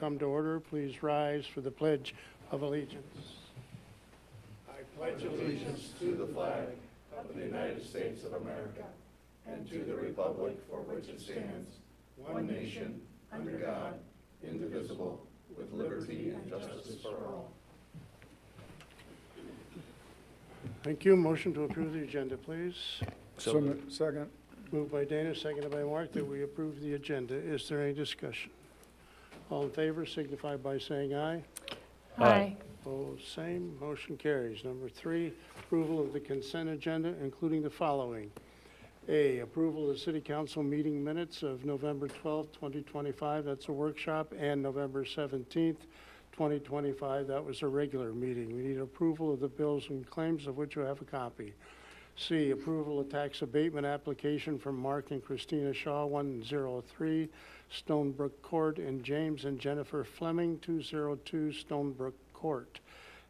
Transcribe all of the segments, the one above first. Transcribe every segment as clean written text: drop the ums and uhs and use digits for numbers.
Come to order. Please rise for the Pledge of Allegiance. I pledge allegiance to the flag of the United States of America and to the republic for which it stands, one nation, under God, indivisible, with liberty and justice for all. Thank you. Motion to approve the agenda, please. Second. Moved by Dana, seconded by Mark, that we approve the agenda. Is there any discussion? All in favor signify by saying aye. Aye. Opposed, same. Motion carries. Number 3, approval of the consent agenda, including the following. A, approval of the City Council meeting minutes of November 12th, 2025. That's a workshop. And November 17th, 2025. That was a regular meeting. We need approval of the bills and claims, of which you have a copy. C, approval of tax abatement application from Mark and Christina Shaw, 103 Stonebrook Court, and James and Jennifer Fleming, 202 Stonebrook Court.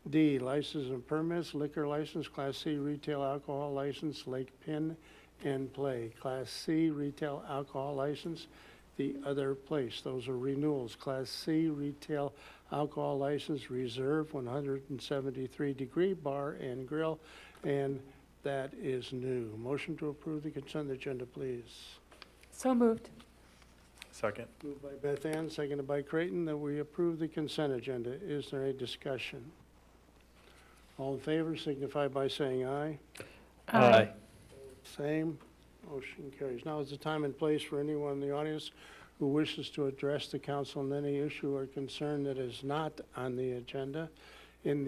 D, license and permits, liquor license, Class C retail alcohol license, Lake Pin and Play. Class C retail alcohol license, The Other Place. Those are renewals. Class C retail alcohol license, Reserve, 173 Degree Bar and Grill, and that is new. Motion to approve the consent agenda, please. So moved. Second. Moved by Beth Ann, seconded by Creighton, that we approve the consent agenda. Is there any discussion? All in favor signify by saying aye. Aye. Same. Motion carries. Now is the time and place for anyone in the audience who wishes to address the council on any issue or concern that is not on the agenda. On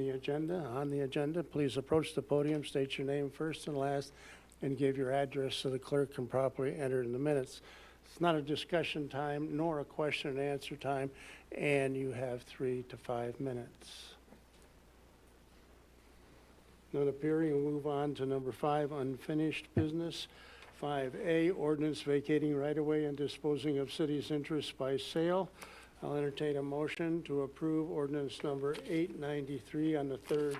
the agenda, please approach the podium, state your name first and last, and give your address so the clerk can properly enter in the minutes. It's not a discussion time nor a question and answer time, and you have 3 to 5 minutes. None appearing, we'll move on to number 5, unfinished business. 5A, ordinance vacating right-of-way and disposing of city's interests by sale. I'll entertain a motion to approve ordinance number 893 on the third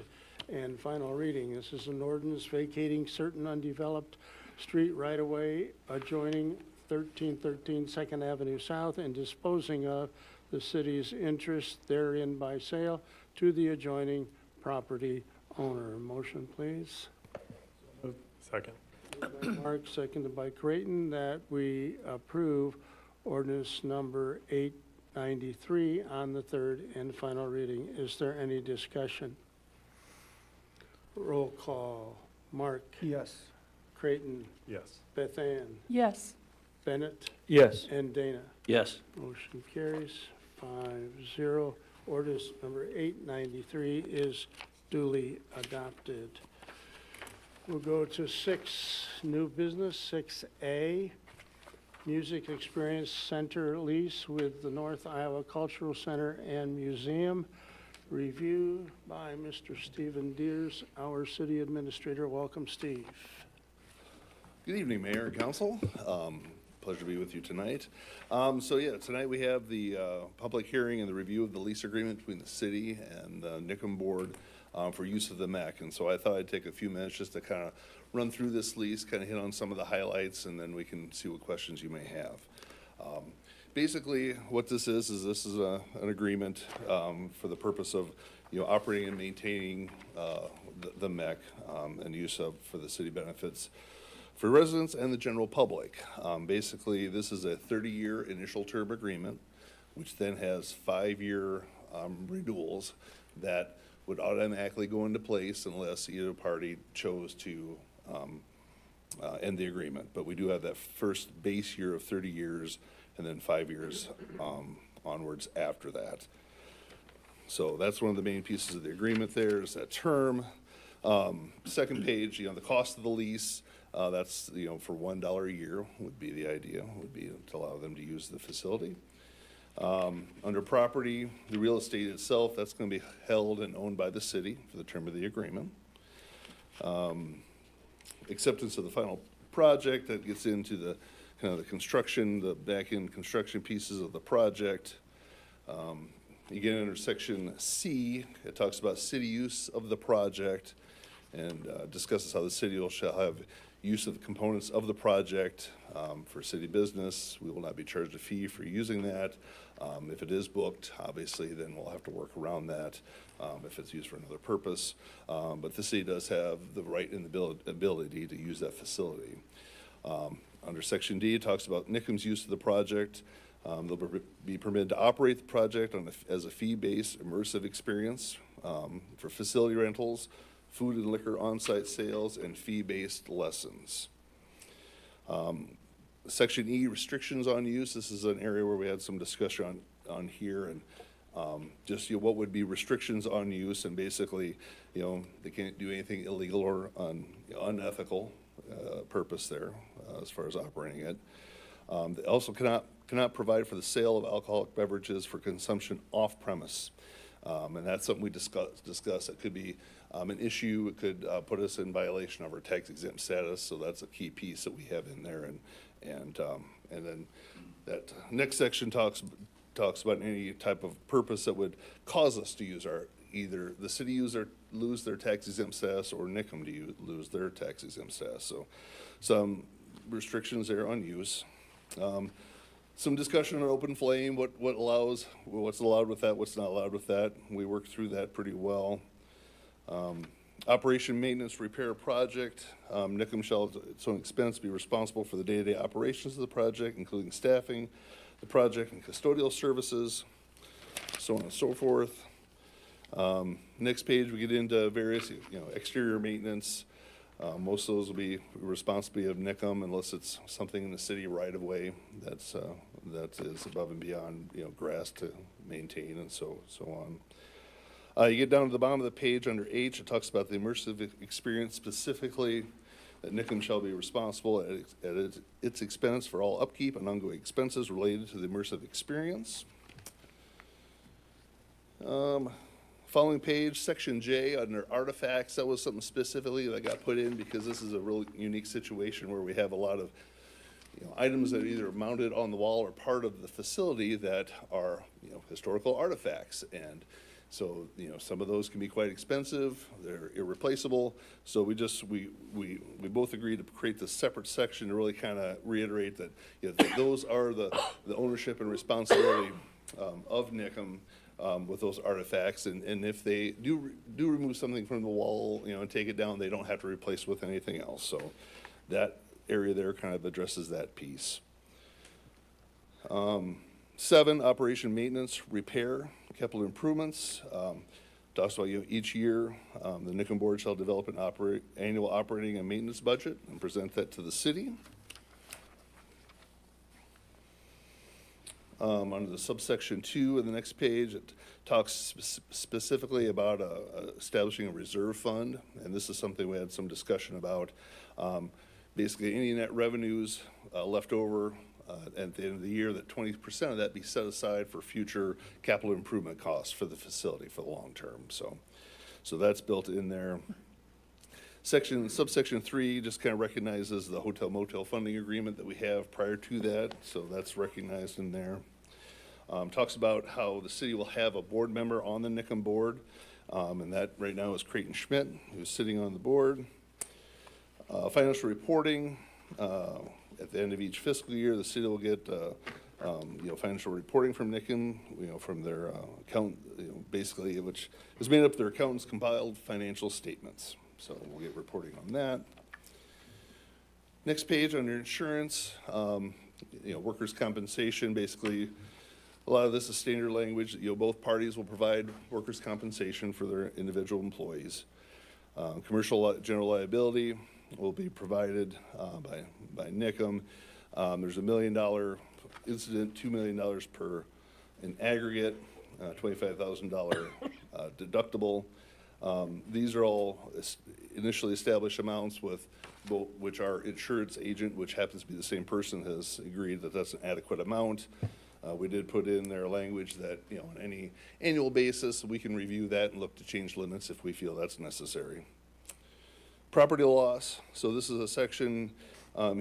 and final reading. This is an ordinance vacating certain undeveloped street right-of-way adjoining 1313 2nd Avenue South and disposing of the city's interest therein by sale to the adjoining property owner. Motion, please. Second. Moved by Mark, seconded by Creighton, that we approve ordinance number 893 on the third and final reading. Is there any discussion? Roll call. Mark. Yes. Creighton. Yes. Beth Ann. Yes. Bennett. Yes. And Dana. Yes. Motion carries 5-0. Ordinance number 893 is duly adopted. We'll go to 6, new business, 6A, Music Experience Center lease with the North Iowa Cultural Center and Museum. Review by Mr. Stephen Deers, our city administrator. Welcome, Steve. Good evening, Mayor and Council. Pleasure to be with you tonight. Tonight we have the public hearing and the review of the lease agreement between the city and the Nickham Board for use of the MEC. And so I thought I'd take a few minutes just to kind of run through this lease, kind of hit on some of the highlights, and then we can see what questions you may have. Basically, what this is an agreement for the purpose of operating and maintaining the MEC and use of for the city benefits for residents and the general public. Basically, this is a 30-year initial term agreement, which then has 5-year renewals that would automatically go into place unless either party chose to end the agreement. But we do have that first base year of 30 years and then 5 years onwards after that. So that's one of the main pieces of the agreement there is that term. Second page, the cost of the lease, that's, for $1 a year would be the idea, would be to allow them to use the facility. Under property, the real estate itself, that's going to be held and owned by the city for the term of the agreement. Acceptance of the final project, that gets into the kind of the construction, the back-end construction pieces of the project. Again, under section C, it talks about city use of the project and discusses how the city shall have use of the components of the project for city business. We will not be charged a fee for using that. If it is booked, obviously, then we'll have to work around that if it's used for another purpose. But the city does have the right and the ability to use that facility. Under Section D, it talks about NICM's use of the project. They'll be permitted to operate the project as a fee-based immersive experience for facility rentals, food and liquor on-site sales, and fee-based lessons. Section E, restrictions on use. This is an area where we had some discussion on here, and just what would be restrictions on use, and basically, they can't do anything illegal or unethical purpose there as far as operating it. They also cannot provide for the sale of alcoholic beverages for consumption off premise. And that's something we discuss. It could be an issue. It could put us in violation of our tax exempt status. So that's a key piece that we have in there. And then that next section talks about any type of purpose that would cause us to use either the city lose their tax exempt status, or NICM to lose their tax exempt status. So some restrictions there on use. Some discussion on open flame, what's allowed with that, what's not allowed with that. We worked through that pretty well. Operation, maintenance, repair project. NICM shall at its own expense be responsible for the day-to-day operations of the project, including staffing the project and custodial services, so on and so forth. Next page, we get into various, exterior maintenance. Most of those will be responsibility of NICM unless it's something in the city right of way that is above and beyond, grass to maintain and so on. You get down to the bottom of the page under H, it talks about the immersive experience specifically, that NICM shall be responsible at its expense for all upkeep and ongoing expenses related to the immersive experience. Following page, Section J, under artifacts, that was something specifically that got put in because this is a really unique situation where we have a lot of items that are either mounted on the wall or part of the facility that are historical artifacts. And so some of those can be quite expensive, they're irreplaceable. So we both agreed to create this separate section to really kind of reiterate that that those are the ownership and responsibility of NICM. With those artifacts, and if they do remove something from the wall, and take it down, they don't have to replace with anything else. So that area there kind of addresses that piece. 7, operation, maintenance, repair, capital improvements. Talks about each year, the NICM board shall develop an annual operating and maintenance budget and present that to the city. Under the subsection 2 of the next page, it talks specifically about establishing a reserve fund, and this is something we had some discussion about. Basically, any net revenues left over at the end of the year, that 20% of that be set aside for future capital improvement costs for the facility for the long term. So that's built in there. Subsection 3 just kind of recognizes the hotel motel funding agreement that we have prior to that, so that's recognized in there. Talks about how the city will have a board member on the NICM board, and that right now is Creighton Schmidt, who's sitting on the board. Financial reporting, at the end of each fiscal year, the city will get financial reporting from NICM, from their account, basically, which is made up of their accountants' compiled financial statements. So we'll get reporting on that. Next page under insurance, workers' compensation. Basically, a lot of this is standard language. Both parties will provide workers' compensation for their individual employees. Commercial general liability will be provided by NICM. There's $1 million incident, $2 million per in aggregate, $25,000 deductible. These are all initially established amounts with which our insurance agent, which happens to be the same person, has agreed that that's an adequate amount. We did put in their language that, on any annual basis, we can review that and look to change limits if we feel that's necessary. Property loss. So this is a section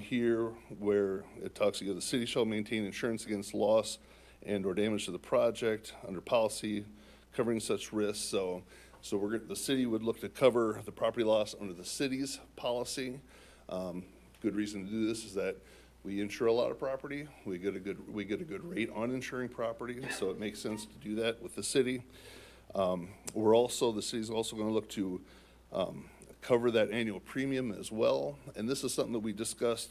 here where it talks about the city shall maintain insurance against loss and or damage to the project under policy covering such risks. So the city would look to cover the property loss under the city's policy. Good reason to do this is that we insure a lot of property. We get a good rate on insuring property, so it makes sense to do that with the city. The city's also gonna look to cover that annual premium as well. And this is something that we discussed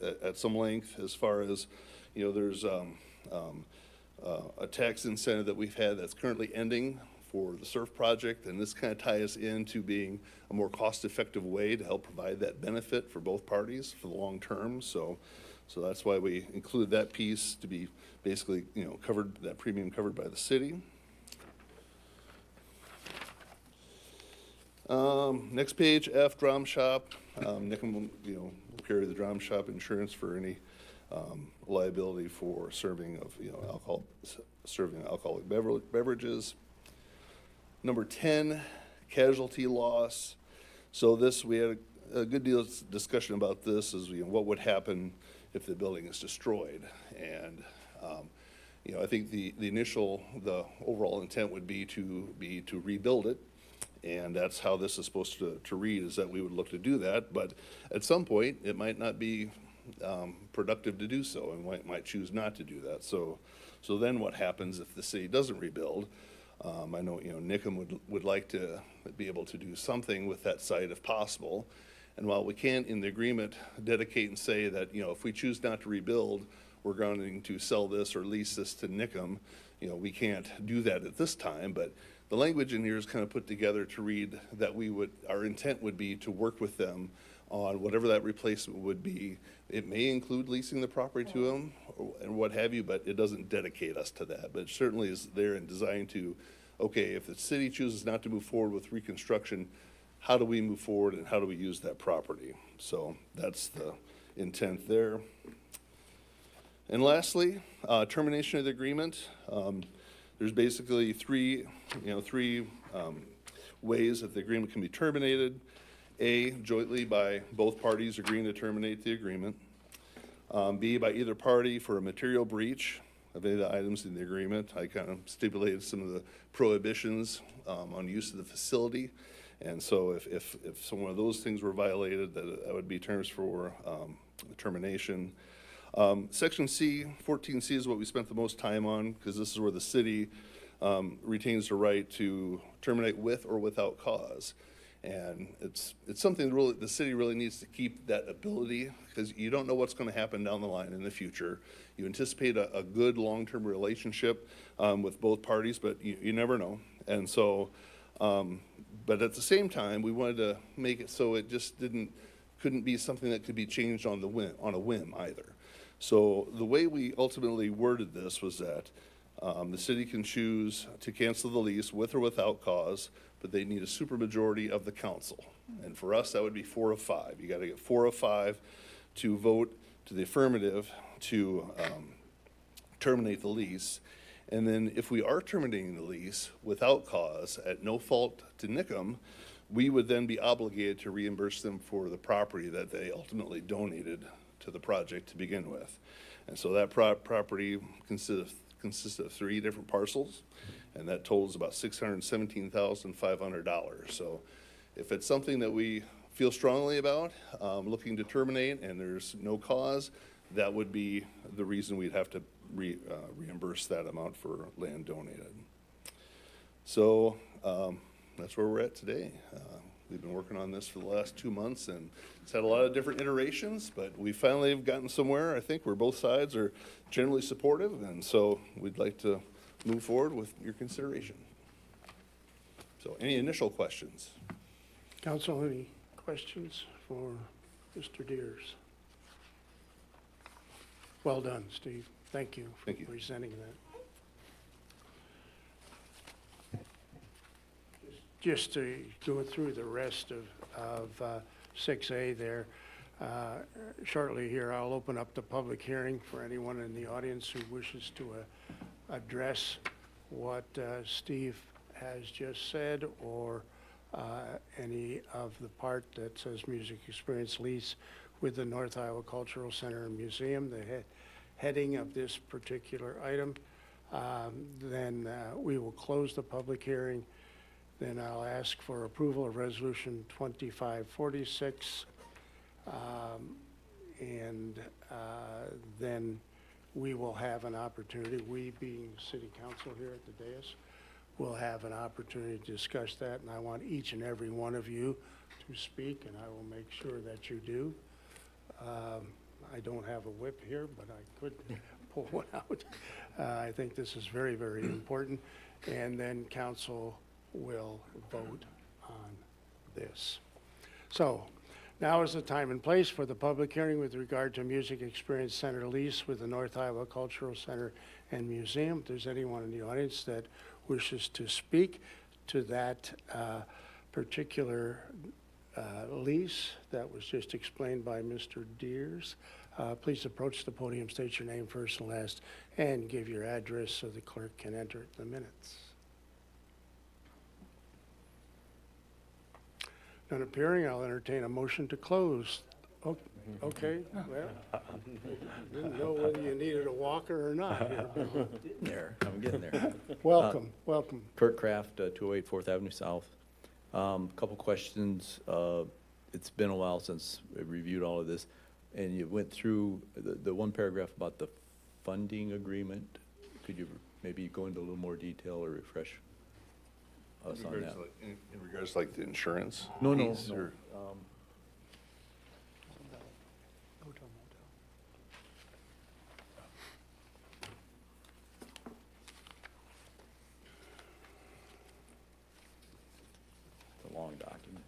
at some length as far as, there's a tax incentive that we've had that's currently ending for the SURF project, and this kind of ties into being a more cost-effective way to help provide that benefit for both parties for the long term. So that's why we include that piece to be basically, covered, that premium covered by the city. Next page, F, drum shop. Nickham will carry the drum shop insurance for any liability for serving alcoholic beverages. Number 10, casualty loss. So we had a good deal of discussion about this, is what would happen if the building is destroyed. And I think the overall intent would be to rebuild it. And that's how this is supposed to read, is that we would look to do that. But at some point, it might not be productive to do so, and might choose not to do that. So then what happens if the city doesn't rebuild? I know, Nickham would like to be able to do something with that site if possible. And while we can't in the agreement dedicate and say that, if we choose not to rebuild, we're going to sell this or lease this to Nickham, we can't do that at this time. But the language in here is kind of put together to read that our intent would be to work with them on whatever that replacement would be. It may include leasing the property to them and what have you, but it doesn't dedicate us to that. But it certainly is there and designed to, okay, if the city chooses not to move forward with reconstruction, how do we move forward and how do we use that property? So that's the intent there. And lastly, termination of the agreement. There's basically three ways that the agreement can be terminated. A, jointly by both parties agreeing to terminate the agreement. B, by either party for a material breach of any of the items in the agreement. I kind of stipulated some of the prohibitions on use of the facility. And so if some of those things were violated, that would be terms for termination. Section C, 14C is what we spent the most time on, because this is where the city retains the right to terminate with or without cause. And it's something really the city really needs to keep that ability, because you don't know what's going to happen down the line in the future. You anticipate a good long-term relationship with both parties, but you never know. And so, but at the same time, we wanted to make it so it just couldn't be something that could be changed on a whim either. So the way we ultimately worded this was that the city can choose to cancel the lease with or without cause, but they need a supermajority of the council. And for us, that would be 4 of 5. You got to get 4 of 5 to vote to the affirmative to terminate the lease. And then if we are terminating the lease without cause, at no fault to Nickham, we would then be obligated to reimburse them for the property that they ultimately donated to the project to begin with. And so that property consists of 3 different parcels, and that totals about $617,500. So if it's something that we feel strongly about, looking to terminate, and there's no cause, that would be the reason we'd have to reimburse that amount for land donated. So that's where we're at today. We've been working on this for the last 2 months, and it's had a lot of different iterations, but we finally have gotten somewhere, I think, where both sides are generally supportive, and so we'd like to move forward with your consideration. So any initial questions? Council, any questions for Mr. Deers? Well done, Steve. Thank you for Thank you. presenting that. Just to go through the rest of 6A there, shortly here, I'll open up the public hearing for anyone in the audience who wishes to address what Steve has just said, or any of the part that says music experience lease with the North Iowa Cultural Center and Museum, the heading of this particular item. Then we will close the public hearing. Then I'll ask for approval of Resolution 2546, And then we will have an opportunity, we being city council here at the dais, will have an opportunity to discuss that, and I want each and every one of you to speak, and I will make sure that you do. I don't have a whip here, but I could pull one out. I think this is very, very important, and then council will vote on this. So, now is the time and place for the public hearing with regard to Music Experience Center lease with the North Iowa Cultural Center and Museum. If there's anyone in the audience that wishes to speak to that particular lease that was just explained by Mr. Deers, please approach the podium, state your name first and last, and give your address so the clerk can enter it in the minutes. None appearing, I'll entertain a motion to close. Okay, well, didn't know whether you needed a walker or not here. I'm getting there. Welcome, welcome. Kurt Kraft, 208 4th Avenue South. Couple questions. It's been a while since I reviewed all of this, and you went through the one paragraph about the funding agreement. Could you maybe go into a little more detail or refresh us on that? In regards to like the insurance? No. piece, or- Hotel, motel. It's a long document.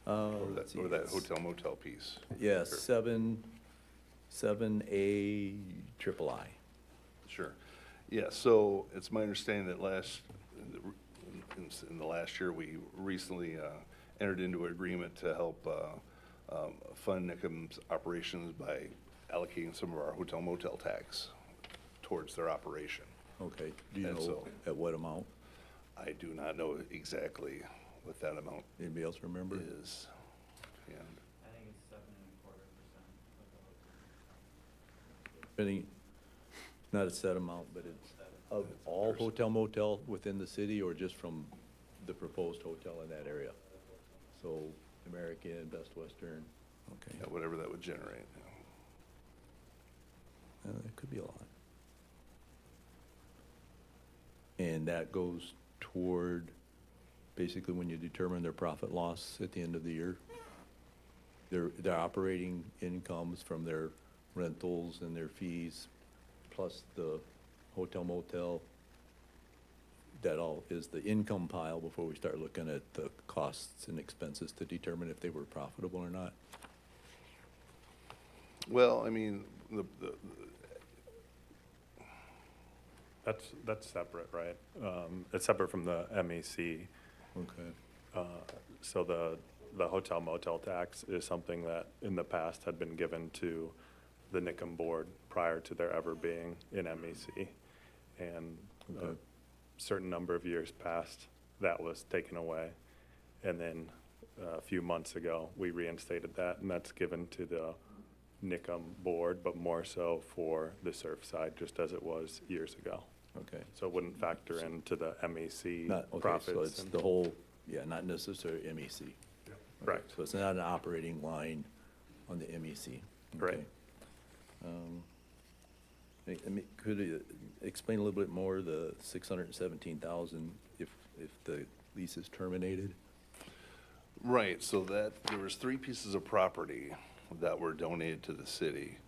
Or Let's see, that it's- hotel motel piece? Yeah, Sure. 7A triple I. Sure. Yeah, so it's my understanding that in the last year, we recently entered into an agreement to help fund NICM's operations by allocating some of our hotel motel tax towards their operation. Okay, do you And know so- at what amount? I do not know exactly what that amount Anybody else remember? is. And I think it's 7.25%. Depending, not a set amount, but it's of all hotel motel within the city or just from the proposed hotel in that area? So American, Best Western, okay. yeah, whatever that would generate. It could be a lot. And that goes toward basically when you determine their profit loss at the end of the year? Their operating incomes from their rentals and their fees, plus the hotel motel, that all is the income pile before we start looking at the costs and expenses to determine if they were profitable or not. Well, I mean, That's separate, right? It's separate from the MEC. Okay. So the hotel motel tax is something that in the past had been given to the NICM board prior to there ever being an MEC. And a Okay. certain number of years past, that was taken away. And then a few months ago, we reinstated that, and that's given to the NICM board, but more so for the surf side, just as it was years ago. Okay. So it wouldn't factor into the MEC Not, okay, profits. so it's and- the whole, yeah, not necessarily MEC. Okay, Correct. So it's not an operating line on the MEC. Right. Okay. Could you explain a little bit more the 617,000 if the lease is terminated? right, so there was 3 pieces of property that were donated to the city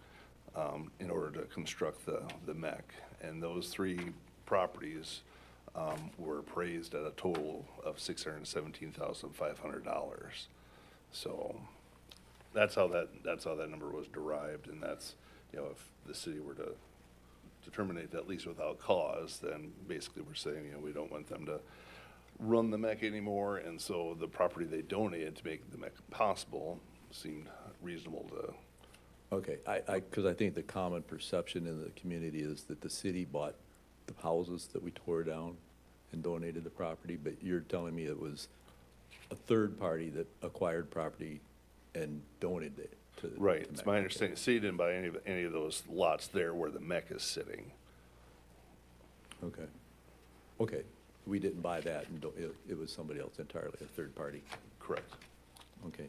in order to construct the mech. And those 3 properties were appraised at a total of $617,500. So that's how that number was derived, and that's, if the city were to terminate that lease without cause, then basically we're saying, we don't want them to run the mech anymore, and so the property they donated to make the mech possible seemed reasonable to. Okay, because I think the common perception in the community is that the city bought the houses that we tore down and donated the property, but you're telling me it was a third party that acquired property and donated it to. Right, to it's Mac. my understanding, the city didn't buy any of those lots there where the mech is sitting. Okay. Okay, we didn't buy that, and it was somebody else entirely, a third party. Correct. Okay.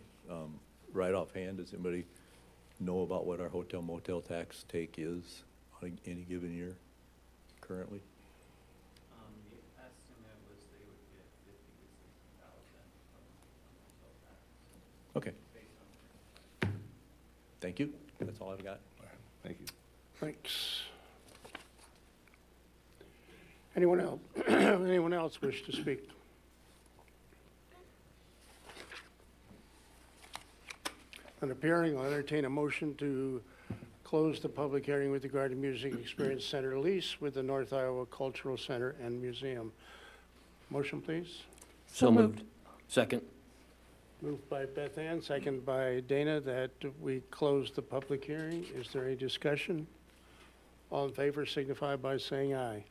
right offhand, does anybody know about what our hotel motel tax take is on any given year currently? The estimate was they would get 50 to 60,000 from hotel tax Okay, based on. thank you. That's all I've got. Thank you. Thanks. Anyone else, anyone else wish to speak? None appearing, I'll entertain a motion to close the public hearing with regard to Music Experience Center lease with the North Iowa Cultural Center and Museum. Motion, please. So moved. Second. Moved by Beth Ann, second by Dana, that we close the public hearing. Is there any discussion? All in favor signify by saying aye.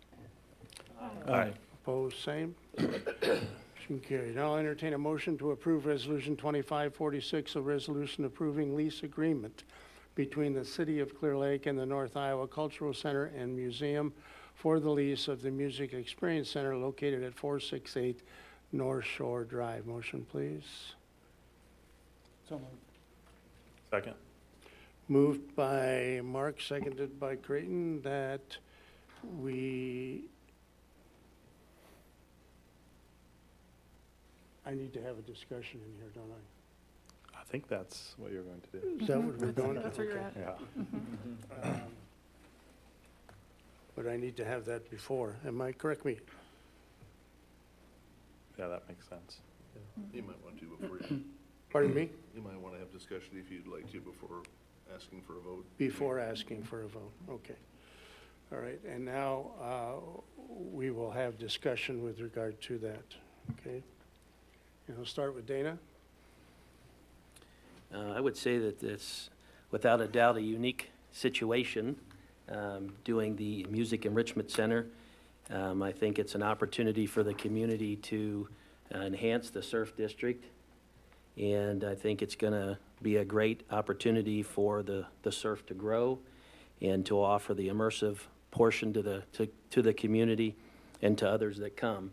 Aye. Opposed, same. Motion carried. Now I'll entertain a motion to approve Resolution 2546, a resolution approving lease agreement between the City of Clear Lake and the North Iowa Cultural Center and Museum for the lease of the Music Experience Center located at 468 North Shore Drive. Motion, please. So moved. Second? Moved by Mark, seconded by Creighton, that I need to have a discussion in here, don't I? I think that's what you're going to do. Is that what we're doing? That's where you're Okay. at. Yeah. But I need to have that before. Am I, correct me? Yeah, that makes sense. You might want to before you, Pardon me? you might want to have discussion if you'd like to before asking for a vote. Before asking for a vote, okay. All right, and now we will have discussion with regard to that, okay? And we'll start with Dana. I would say that it's, without a doubt, a unique situation, doing the Music Enrichment Center. I think it's an opportunity for the community to enhance the surf district, and I think it's going to be a great opportunity for the surf to grow and to offer the immersive portion to the community and to others that come.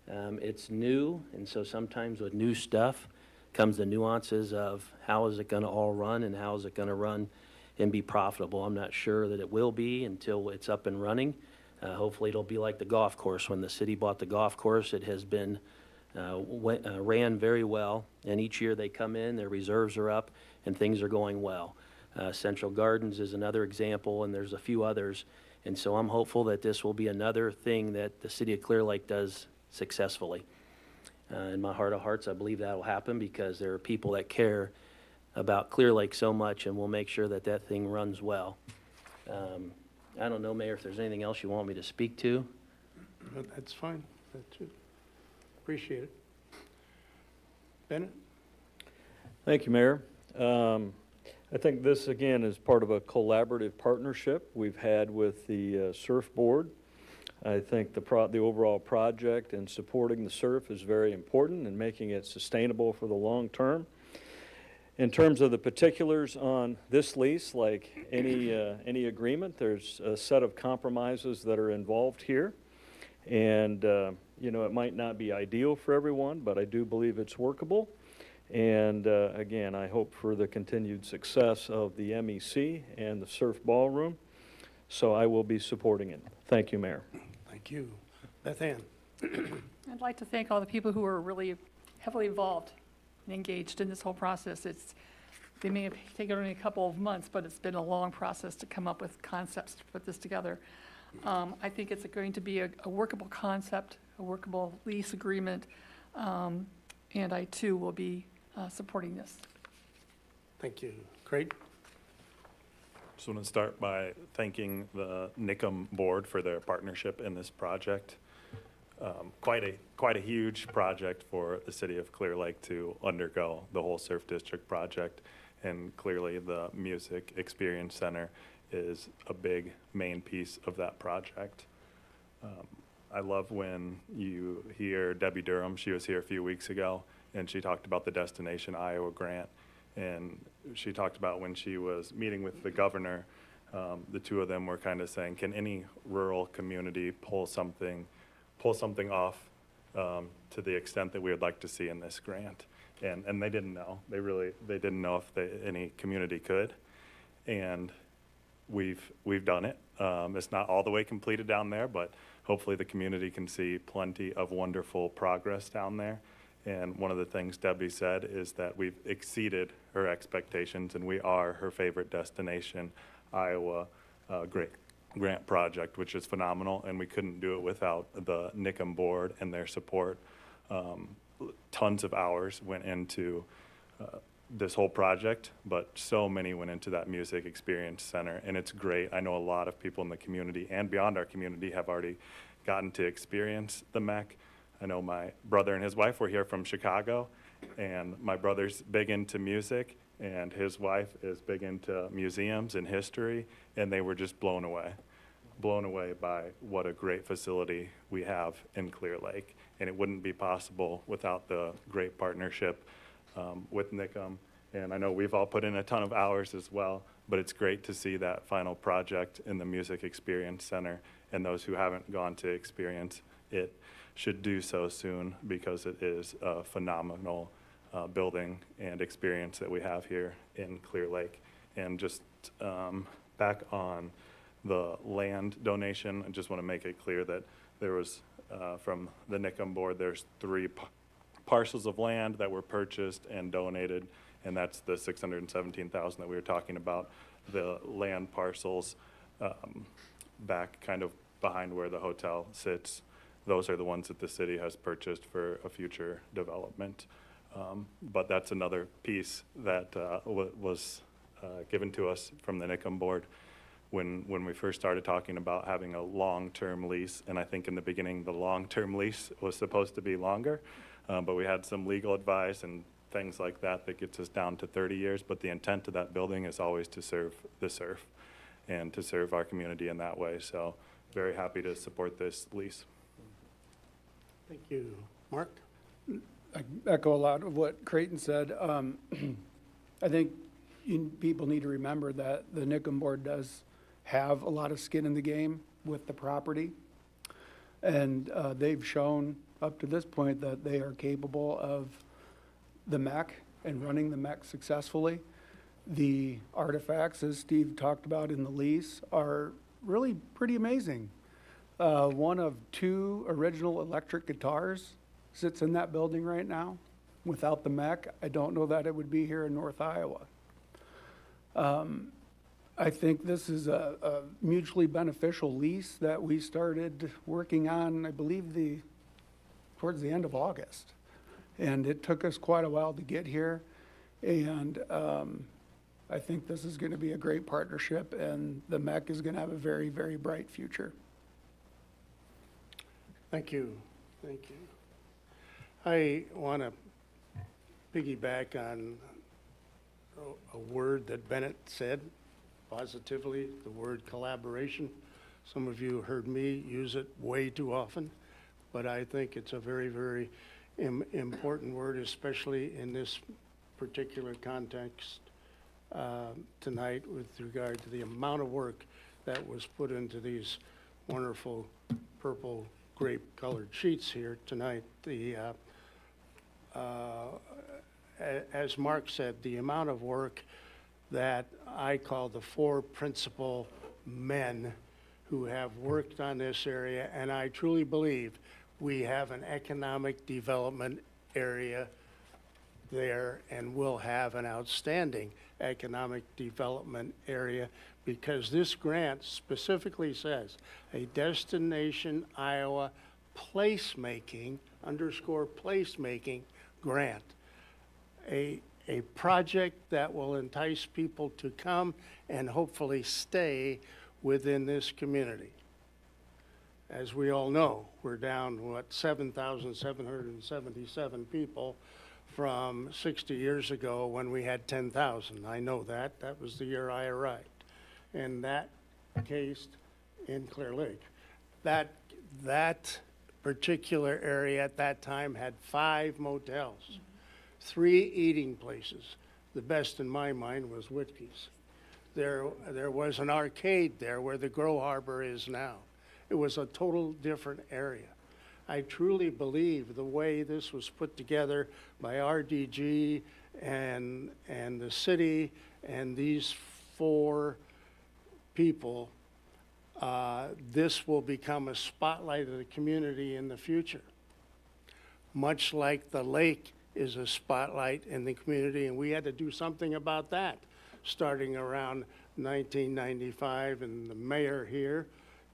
It's new, and so sometimes with new stuff comes the nuances of how is it going to all run and how is it going to run and be profitable. I'm not sure that it will be until it's up and running. Hopefully it'll be like the golf course. When the city bought the golf course, it has been ran very well, and each year they come in, their reserves are up, and things are going well. Central Gardens is another example, and there's a few others. And so I'm hopeful that this will be another thing that the city of Clear Lake does successfully. In my heart of hearts, I believe that will happen because there are people that care about Clear Lake so much, and we'll make sure that that thing runs well. I don't know, Mayor, if there's anything else you want me to speak to. But that's fine, that's it. Appreciate it. Bennett? Thank you, Mayor. I think this, again, is part of a collaborative partnership we've had with the Surf Board. I think the overall project and supporting the surf is very important and making it sustainable for the long term. In terms of the particulars on this lease, like any agreement, there's a set of compromises that are involved here. And, you know, it might not be ideal for everyone, but I do believe it's workable. And again, I hope for the continued success of the MEC and the Surf Ballroom. So I will be supporting it. Thank you, Mayor. Thank you. Beth Ann? I'd like to thank all the people who are really heavily involved and engaged in this whole process. They may have taken only a couple of months, but it's been a long process to come up with concepts to put this together. I think it's going to be a workable concept, a workable lease agreement, and I too will be supporting this. Thank you. Creighton? Just want to start by thanking the NICM board for their partnership in this project. Quite a huge project for the city of Clear Lake to undergo, the whole Surf District project. And clearly the Music Experience Center is a big main piece of that project. I love when you hear Debbie Durham, she was here a few weeks ago, and she talked about the Destination Iowa grant. And she talked about when she was meeting with the governor, the two of them were kind of saying, can any rural community pull something off to the extent that we would like to see in this grant? And they didn't know. They didn't know if any community could. And we've done it. It's not all the way completed down there, but hopefully the community can see plenty of wonderful progress down there. And one of the things Debbie said is that we've exceeded her expectations, and we are her favorite destination, Iowa grant project, which is phenomenal, and we couldn't do it without the NICM board and their support. Tons of hours went into this whole project, but so many went into that music experience center, and it's great. I know a lot of people in the community and beyond our community have already gotten to experience the MEC. I know my brother and his wife were here from Chicago, and my brother's big into music, and his wife is big into museums and history, and they were just blown away by what a great facility we have in Clear Lake. And it wouldn't be possible without the great partnership with NICM. And I know we've all put in a ton of hours as well, but it's great to see that final project in the Music Experience Center, and those who haven't gone to experience it should do so soon, because it is a phenomenal building and experience that we have here in Clear Lake. And just back on the land donation, I just want to make it clear that there was, from the NICM board, there's 3 parcels of land that were purchased and donated, and that's the $617,000 that we were talking about. The land parcels back kind of behind where the hotel sits, those are the ones that the city has purchased for a future development. But that's another piece that was given to us from the NICM board when we first started talking about having a long-term lease. And I think in the beginning, the long-term lease was supposed to be longer, but we had some legal advice and things like that that gets us down to 30 years. But the intent of that building is always to serve the surf and to serve our community in that way. So very happy to support this lease. Thank you. Mark? I echo a lot of what Creighton said. I think people need to remember that the NICM board does have a lot of skin in the game with the property. And they've shown up to this point that they are capable of the MEC and running the MEC successfully. The artifacts, as Steve talked about in the lease, are really pretty amazing. One of 2 original electric guitars sits in that building right now. Without the MEC, I don't know that it would be here in North Iowa. I think this is a mutually beneficial lease that we started working on, I believe, towards the end of August. And it took us quite a while to get here. And I think this is going to be a great partnership, and the MEC is going to have a very, very bright future. Thank you. Thank you. I want to piggyback on a word that Bennett said positively, the word collaboration. Some of you heard me use it way too often, but I think it's a very, very important word, especially in this particular context tonight with regard to the amount of work that was put into these wonderful purple grape colored sheets here tonight. As Mark said, the amount of work that I call the 4 principal men who have worked on this area, and I truly believe we have an economic development area there, and will have an outstanding economic development area, because this grant specifically says a Destination Iowa placemaking, _placemaking grant. A project that will entice people to come and hopefully stay within this community. As we all know, we're down, 7,777 people from 60 years ago when we had 10,000. I know that. That was the year I arrived. And that case in Clear Lake. That particular area at that time had 5 motels, 3 eating places. The best in my mind was Whitkey's. There was an arcade there where the Grow Harbor is now. It was a total different area. I truly believe the way this was put together by RDG and the city and these 4 people, this will become a spotlight of the community in the future. Much like the lake is a spotlight in the community, and we had to do something about that starting around 1995, and the mayor here,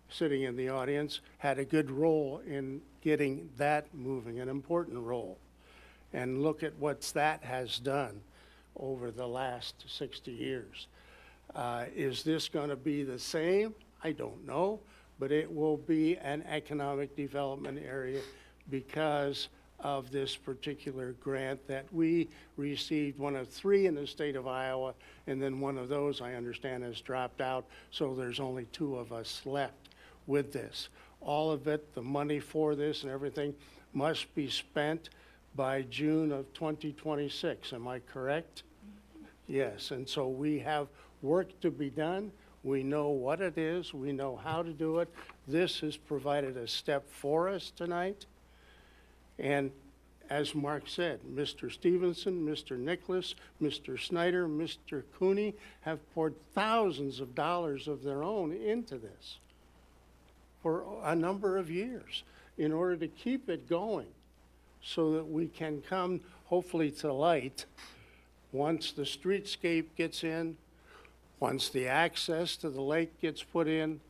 sitting in the audience, had a good role in getting that moving, an important role. And look at what that has done over the last 60 years. Is this going to be the same? I don't know, but it will be an economic development area because of this particular grant that we received, one of 3 in the state of Iowa, and then one of those, I understand, has dropped out, so there's only 2 of us left with this. All of it, the money for this and everything, must be spent by June of 2026. Am I correct? Yes, and so we have work to be done. We know what it is. We know how to do it. This has provided a step for us tonight. And as Mark said, Mr. Stevenson, Mr. Nicholas, Mr. Snyder, Mr. Cooney have poured thousands of dollars of their own into this for a number of years in order to keep it going so that we can come hopefully to light once the streetscape gets in, once the access to the lake gets put in,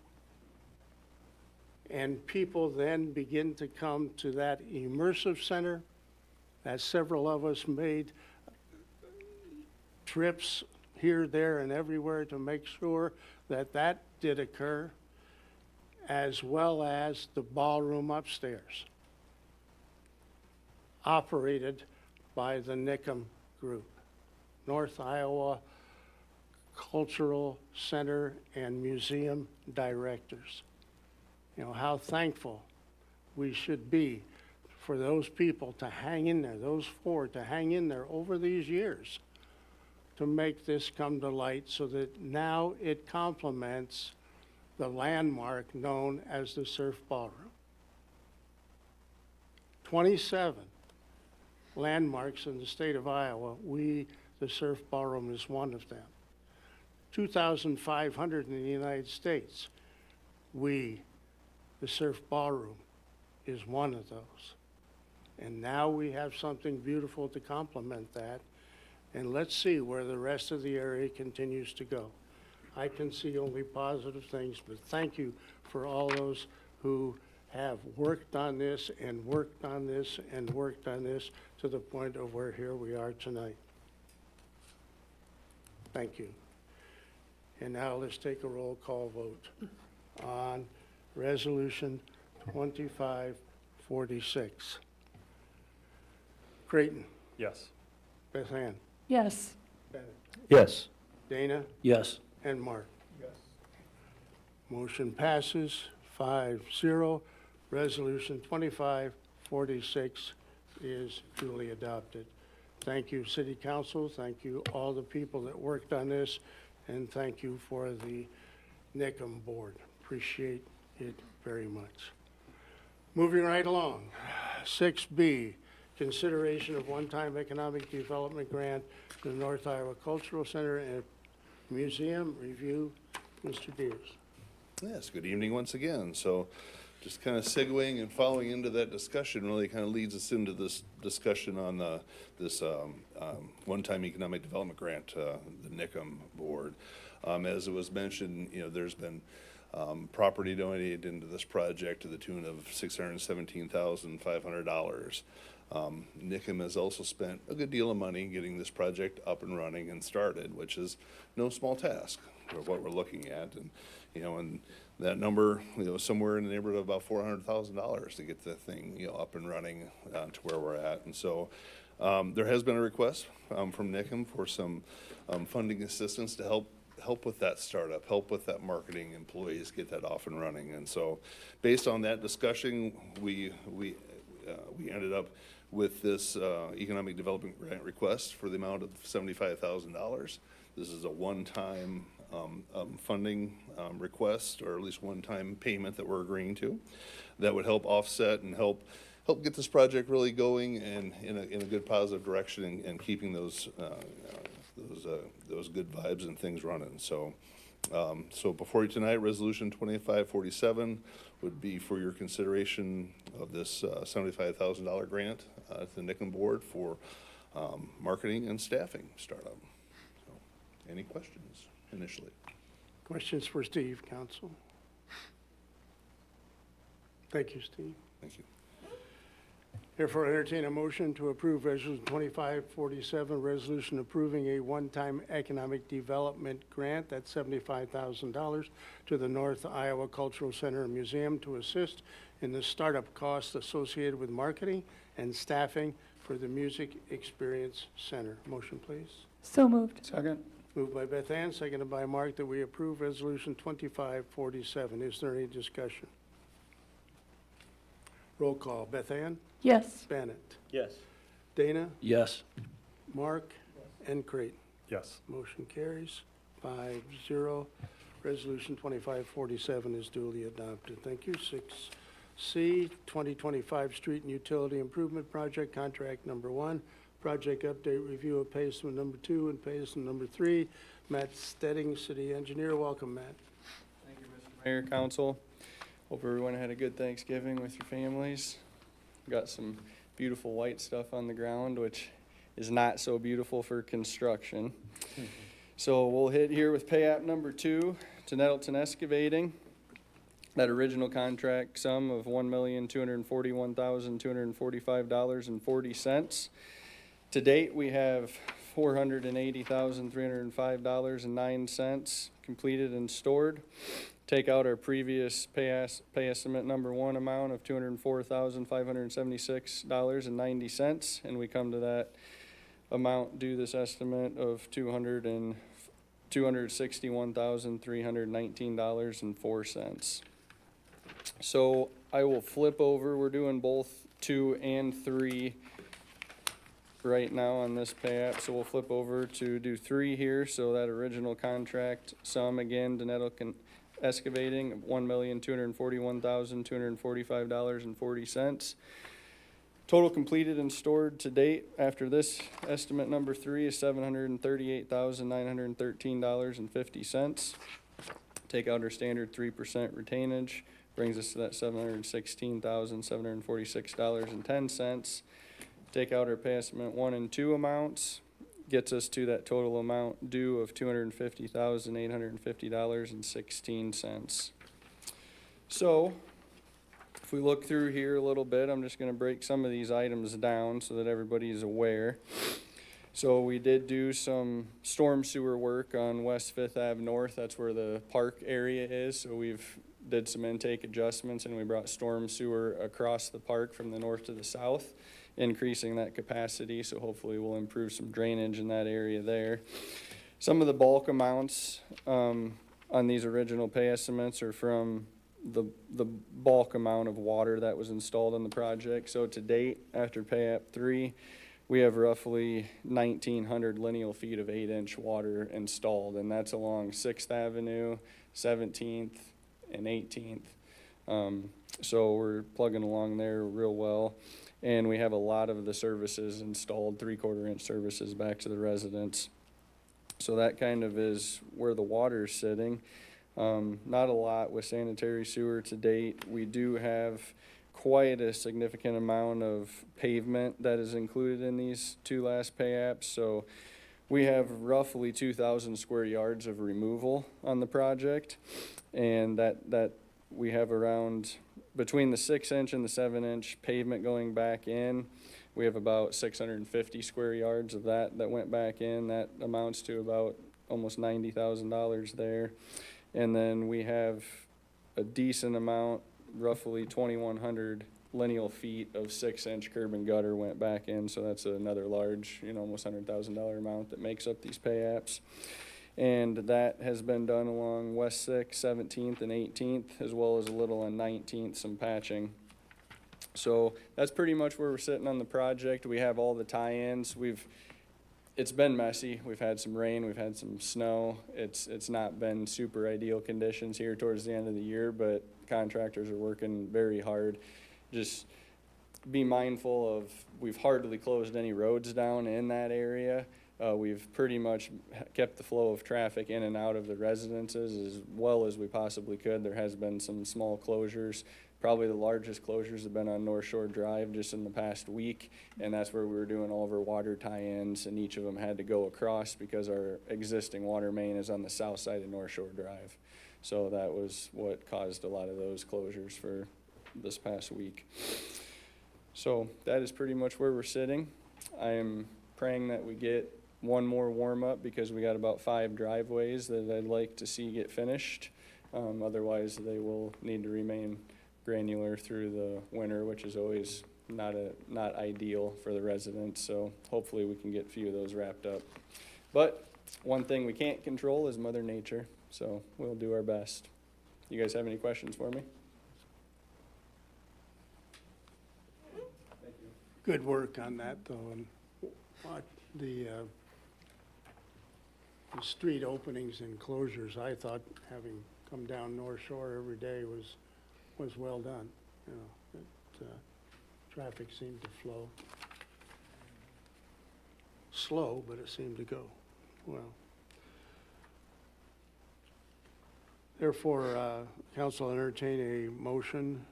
and people then begin to come to that immersive center, as several of us made trips here, there, and everywhere to make sure that that did occur, as well as the ballroom upstairs, operated by the Nickum Group, North Iowa Cultural Center and Museum Directors. You know, how thankful we should be for those people to hang in there, those 4 to hang in there over these years to make this come to light so that now it complements the landmark known as the Surf Ballroom. 27 landmarks in the state of Iowa. The Surf Ballroom is one of them. 2,500 in the United States. The Surf Ballroom is one of those. And now we have something beautiful to complement that. And let's see where the rest of the area continues to go. I can see only positive things, but thank you for all those who have worked on this and worked on this and worked on this to the point of where here we are tonight. Thank you. And now let's take a roll call vote on Resolution 2546. Creighton, Yes. Beth Ann, Yes. Bennett, Yes. Dana, Yes. and Mark. Yes. Motion passes 5-0. Resolution 2546 is duly adopted. Thank you, City Council. Thank you, all the people that worked on this, and thank you for the Nickum Board. Appreciate it very much. Moving right along, 6B, consideration of one-time economic development grant to the North Iowa Cultural Center and Museum Review. Mr. Deers. Yes, good evening once again. So just kind of segueing and following into that discussion really kind of leads us into this discussion on this one-time economic development grant, the Nickum Board. As it was mentioned, you know, there's been property donated into this project to the tune of $617,500. Nickum has also spent a good deal of money getting this project up and running and started, which is no small task for what we're looking at. And, you know, and that number, you know, somewhere in the neighborhood of about $400,000 to get the thing, you know, up and running to where we're at. And so there has been a request from Nickum for some funding assistance to help with that startup, help with that marketing, employees get that off and running. And so based on that discussion, we ended up with this economic development grant request for the amount of $75,000. This is a one-time funding request, or at least one-time payment that we're agreeing to, that would help offset and help get this project really going and in a good positive direction, and keeping those good vibes and things running. So before you tonight, Resolution 2547 would be for your consideration of this $75,000 grant to the Nickham Board for marketing and staffing startup. So, any questions initially? Questions for Steve, council? Thank you, Steve. Thank you. Therefore, I entertain a motion to approve Resolution 2547, resolution approving a one-time economic development grant, that's $75,000, to the North Iowa Cultural Center and Museum to assist in the startup costs associated with marketing and staffing for the Music Experience Center. Motion, please. So moved. Second? Moved by Beth Ann, seconded by Mark, that we approve Resolution 2547. Is there any discussion? Roll call. Beth Ann? Yes. Bennett? Yes. Dana? Yes. Mark? And Creighton? Yes. Motion carries 5-0. Resolution 2547 is duly adopted. Thank you. 6C, 2025 Street and Utility Improvement Project, Contract Number 1, Project Update Review of Pay Estimate Number 2 and Pay Estimate Number 3. Matt Stedding, City Engineer. Welcome, Matt. Thank you, Mr. Mayor, Council. Hope everyone had a good Thanksgiving with your families. Got some beautiful white stuff on the ground, which is not so beautiful for construction. So we'll hit here with pay app number 2 to Nettleton Excavating. That original contract sum of $1,241,245.40. To date, we have $480,305.09 completed and stored. Take out our previous pay estimate number 1 amount of $204,576.90, and we come to that amount due this estimate of $261,319.04. So I will flip over. We're doing both 2 and 3 right now on this pay app, so we'll flip over to do 3 here. So that original contract sum again to Nettleton Excavating of $1,241,245.40. Total completed and stored to date after this estimate number 3 is $738,913.50. Take out our standard 3% retainage, brings us to that $716,746.10. Take out our pay estimate 1 and 2 amounts, gets us to that total amount due of $250,850.16. So, if we look through here a little bit, I'm just going to break some of these items down so that everybody is aware. So we did do some storm sewer work on West 5th Ave North. That's where the park area is. So we've did some intake adjustments, and we brought storm sewer across the park from the north to the south, increasing that capacity, so hopefully we'll improve some drainage in that area there. Some of the bulk amounts on these original pay estimates are from the bulk amount of water that was installed on the project. So to date, after pay app 3, we have roughly 1,900 lineal feet of 8-inch water installed, and that's along 6th Avenue, 17th, and 18th. So we're plugging along there real well. And we have a lot of the services installed, 3/4-inch services back to the residents. So that kind of is where the water's sitting. Not a lot with sanitary sewer to date. We do have quite a significant amount of pavement that is included in these 2 last pay apps. So we have roughly 2,000 square yards of removal on the project, and that we have around between the 6-inch and the 7-inch pavement going back in. We have about 650 square yards of that went back in. That amounts to about almost $90,000 there. And then we have a decent amount, roughly 2,100 lineal feet of 6-inch curb and gutter went back in. So that's another large, almost $100,000 amount that makes up these pay apps. And that has been done along West 6th, 17th, and 18th, as well as a little on 19th, some patching. So that's pretty much where we're sitting on the project. We have all the tie-ins. it's been messy. We've had some rain, we've had some snow. It's not been super ideal conditions here towards the end of the year, but contractors are working very hard. Just be mindful of, we've hardly closed any roads down in that area. We've pretty much kept the flow of traffic in and out of the residences as well as we possibly could. There has been some small closures. Probably the largest closures have been on North Shore Drive just in the past week, and that's where we were doing all of our water tie-ins, and each of them had to go across because our existing water main is on the south side of North Shore Drive. So that was what caused a lot of those closures for this past week. So that is pretty much where we're sitting. I am praying that we get one more warm-up because we got about 5 driveways that I'd like to see get finished. Otherwise, they will need to remain granular through the winter, which is always not ideal for the residents. So hopefully we can get a few of those wrapped up. But one thing we can't control is Mother Nature, so we'll do our best. You guys have any questions for me? Good work on that, though, and what the street openings and closures, I thought, having come down North Shore every day was well done. You know, traffic seemed to flow. Slow, but it seemed to go well. Therefore, council entertain a motion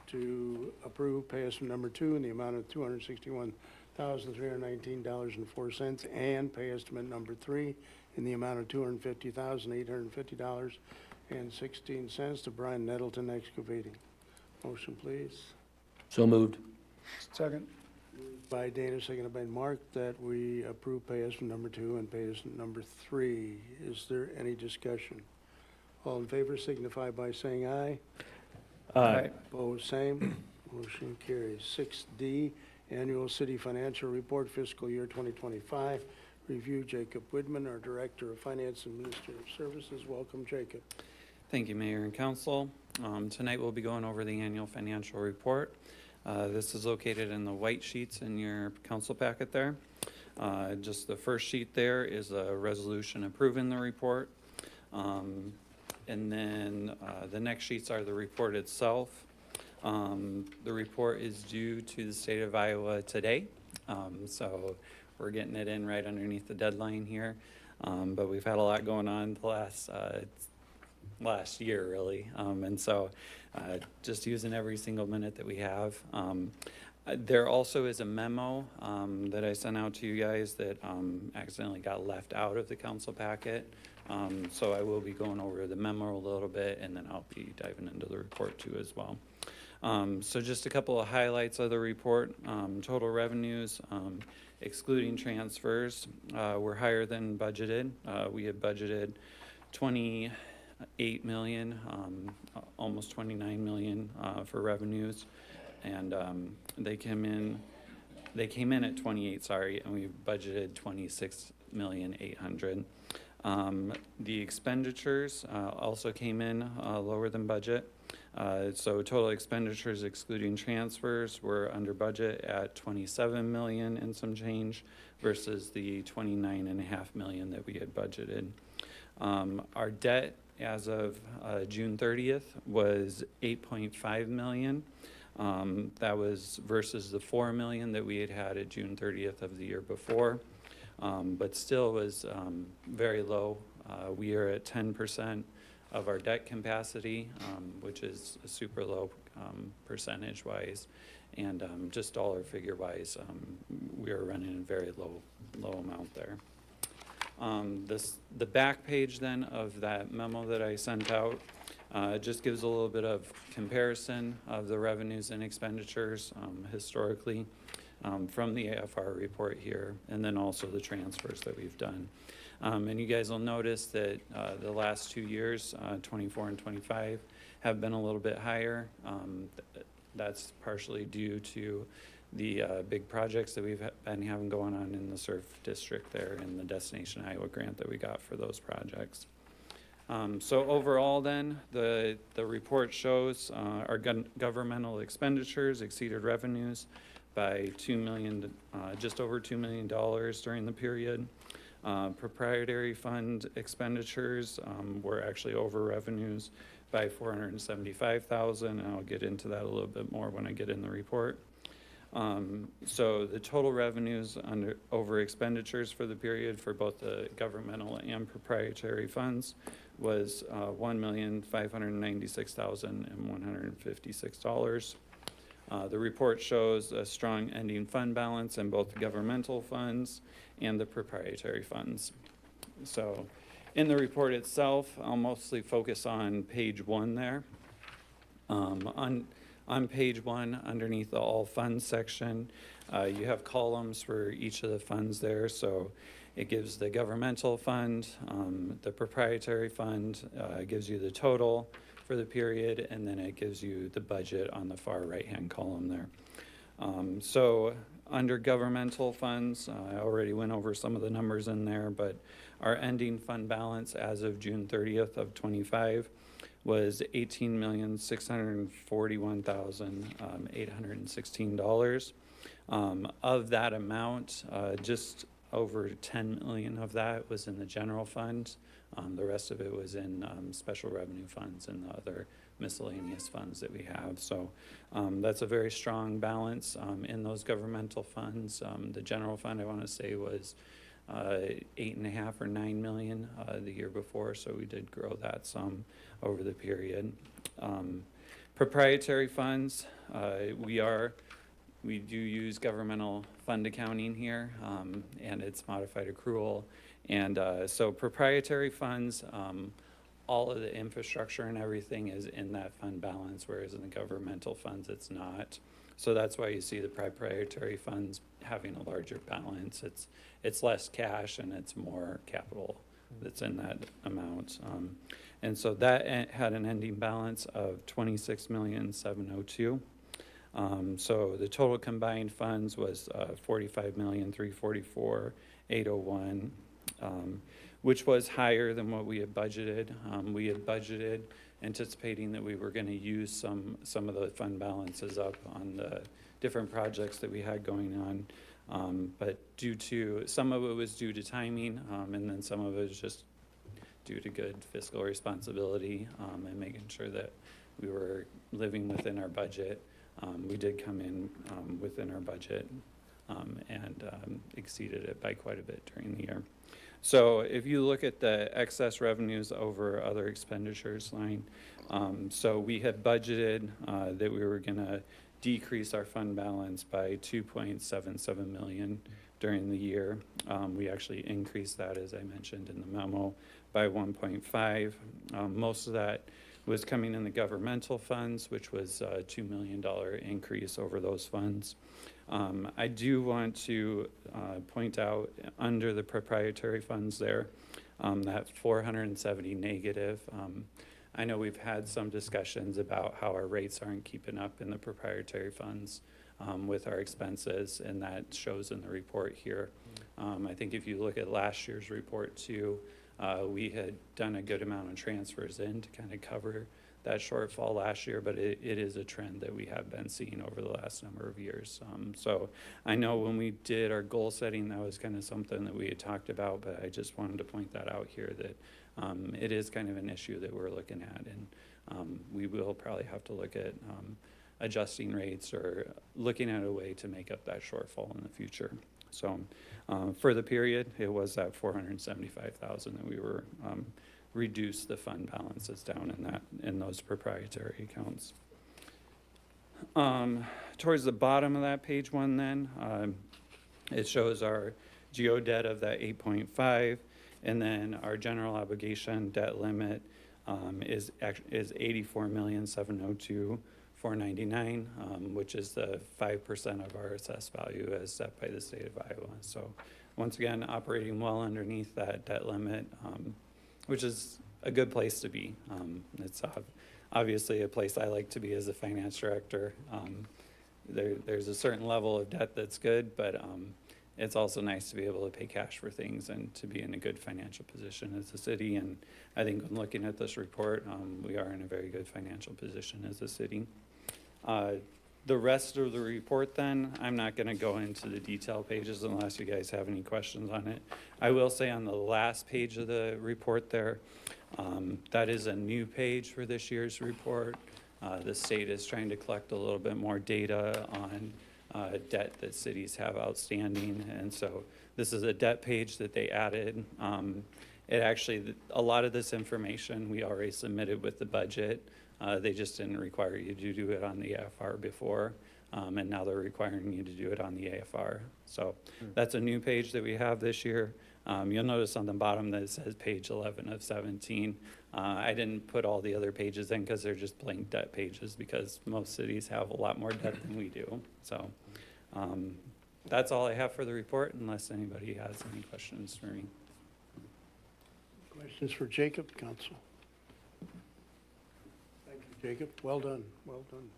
to approve pay estimate number 2 in the amount of $261,319.04 and pay estimate number 3 in the amount of $250,850.16 to Brian Nettleton Excavating. Motion, please. So moved. Second. By Dana, seconded by Mark, that we approve pay estimate number 2 and pay estimate number 3. Is there any discussion? All in favor signify by saying aye. Aye. Opposed, same. Motion carries. 6D, Annual City Financial Report Fiscal Year 2025. Review, Jacob Widman, our Director of Finance and Administrative Services. Welcome, Jacob. Thank you, Mayor and Council. Tonight we'll be going over the annual financial report. This is located in the white sheets in your council packet there. Just the first sheet there is a resolution approving the report. And then the next sheets are the report itself. The report is due to the state of Iowa today. So we're getting it in right underneath the deadline here. But we've had a lot going on the last year, really. And so just using every single minute that we have. There also is a memo that I sent out to you guys that accidentally got left out of the council packet. So I will be going over the memo a little bit, and then I'll be diving into the report too as well. So just a couple of highlights of the report. Total revenues, excluding transfers, were higher than budgeted. We had budgeted 28 million, almost 29 million for revenues, and they came in at 28, sorry, and we budgeted 26,800,000. The expenditures also came in lower than budget. So total expenditures excluding transfers were under budget at 27 million and some change versus the 29.5 million that we had budgeted. Our debt as of June 30th was 8.5 million. That was versus the 4 million that we had at June 30th of the year before. But still was very low. We are at 10% of our debt capacity, which is a super low percentage-wise, and just dollar figure-wise, we are running a very low amount there. The back page then of that memo that I sent out just gives a little bit of comparison of the revenues and expenditures historically. From the AFR report here, and then also the transfers that we've done. And you guys will notice that the last 2 years, 24 and 25, have been a little bit higher. That's partially due to the big projects that we've been having going on in the SURF district there and the Destination Iowa grant that we got for those projects. So overall then, the report shows our governmental expenditures exceeded revenues by just over $2 million during the period. Proprietary fund expenditures were actually over revenues by $475,000, and I'll get into that a little bit more when I get in the report. So the total revenues over expenditures for the period for both the governmental and proprietary funds was $1,596,156. The report shows a strong ending fund balance in both the governmental funds and the proprietary funds. So in the report itself, I'll mostly focus on page 1 there. On page 1, underneath the all funds section, you have columns for each of the funds there. So it gives the governmental fund, the proprietary fund, gives you the total for the period, and then it gives you the budget on the far right-hand column there. So under governmental funds, I already went over some of the numbers in there, but our ending fund balance as of June 30th of 25 was $18,641,816. Of that amount, just over 10 million of that was in the general fund. The rest of it was in special revenue funds and the other miscellaneous funds that we have. So that's a very strong balance in those governmental funds. The general fund, I want to say, was 8.5 or 9 million the year before, so we did grow that some over the period. Proprietary funds, we do use governmental fund accounting here, and it's modified accrual. And so proprietary funds, all of the infrastructure and everything is in that fund balance, whereas in the governmental funds, it's not. So that's why you see the proprietary funds having a larger balance. It's less cash and it's more capital that's in that amount. And so that had an ending balance of $26,702,000. So the total combined funds was $45,344,801, which was higher than what we had budgeted. We had budgeted anticipating that we were going to use some of the fund balances up on the different projects that we had going on. But some of it was due to timing, and then some of it was just due to good fiscal responsibility and making sure that we were living within our budget. We did come in within our budget and exceeded it by quite a bit during the year. So if you look at the excess revenues over other expenditures line, so we had budgeted that we were going to decrease our fund balance by 2.77 million during the year. We actually increased that, as I mentioned in the memo, by 1.5. Most of that was coming in the governmental funds, which was a $2 million increase over those funds. I do want to point out under the proprietary funds there, that 470 negative. I know we've had some discussions about how our rates aren't keeping up in the proprietary funds with our expenses, and that shows in the report here. I think if you look at last year's report too, we had done a good amount of transfers in to kind of cover that shortfall last year, but it is a trend that we have been seeing over the last number of years. So I know when we did our goal setting, that was kind of something that we had talked about, but I just wanted to point that out here that it is kind of an issue that we're looking at, and we will probably have to look at adjusting rates or looking at a way to make up that shortfall in the future. So for the period, it was that 475,000 that we were reduce the fund balances down in those proprietary accounts. Towards the bottom of that page 1 then, it shows our geo debt of that 8.5, and then our general obligation debt limit is 84,702,499, which is the 5% of our assessed value as set by the state of Iowa. So once again, operating well underneath that debt limit, which is a good place to be. It's obviously a place I like to be as a finance director. There's a certain level of debt that's good, but it's also nice to be able to pay cash for things and to be in a good financial position as a city. And I think when looking at this report, we are in a very good financial position as a city. The rest of the report then, I'm not gonna go into the detail pages unless you guys have any questions on it. I will say on the last page of the report there, that is a new page for this year's report. The state is trying to collect a little bit more data on debt that cities have outstanding, and so this is a debt page that they added. It actually, a lot of this information we already submitted with the budget. They just didn't require you to do it on the AFR before, and now they're requiring you to do it on the AFR. So that's a new page that we have this year. You'll notice on the bottom that it says page 11 of 17. I didn't put all the other pages in because they're just blank debt pages because most cities have a lot more debt than we do. So that's all I have for the report unless anybody has any questions for me. Questions for Jacob, council? Thank you, Jacob. Well done,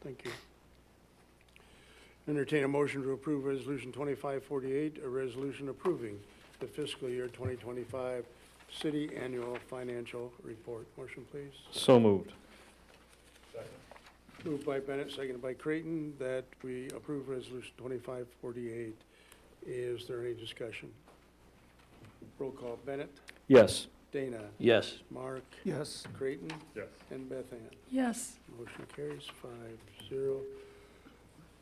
thank you. Entertain a motion to approve Resolution 2548, a resolution approving the fiscal year 2025 city annual financial report. Motion, please. So moved. Moved by Bennett, seconded by Creighton, that we approve Resolution 2548. Is there any discussion? Roll call. Bennett, Yes. Dana, Yes. Mark, Yes. Creighton, Yes. and Beth Ann. Yes. Motion carries 5-0.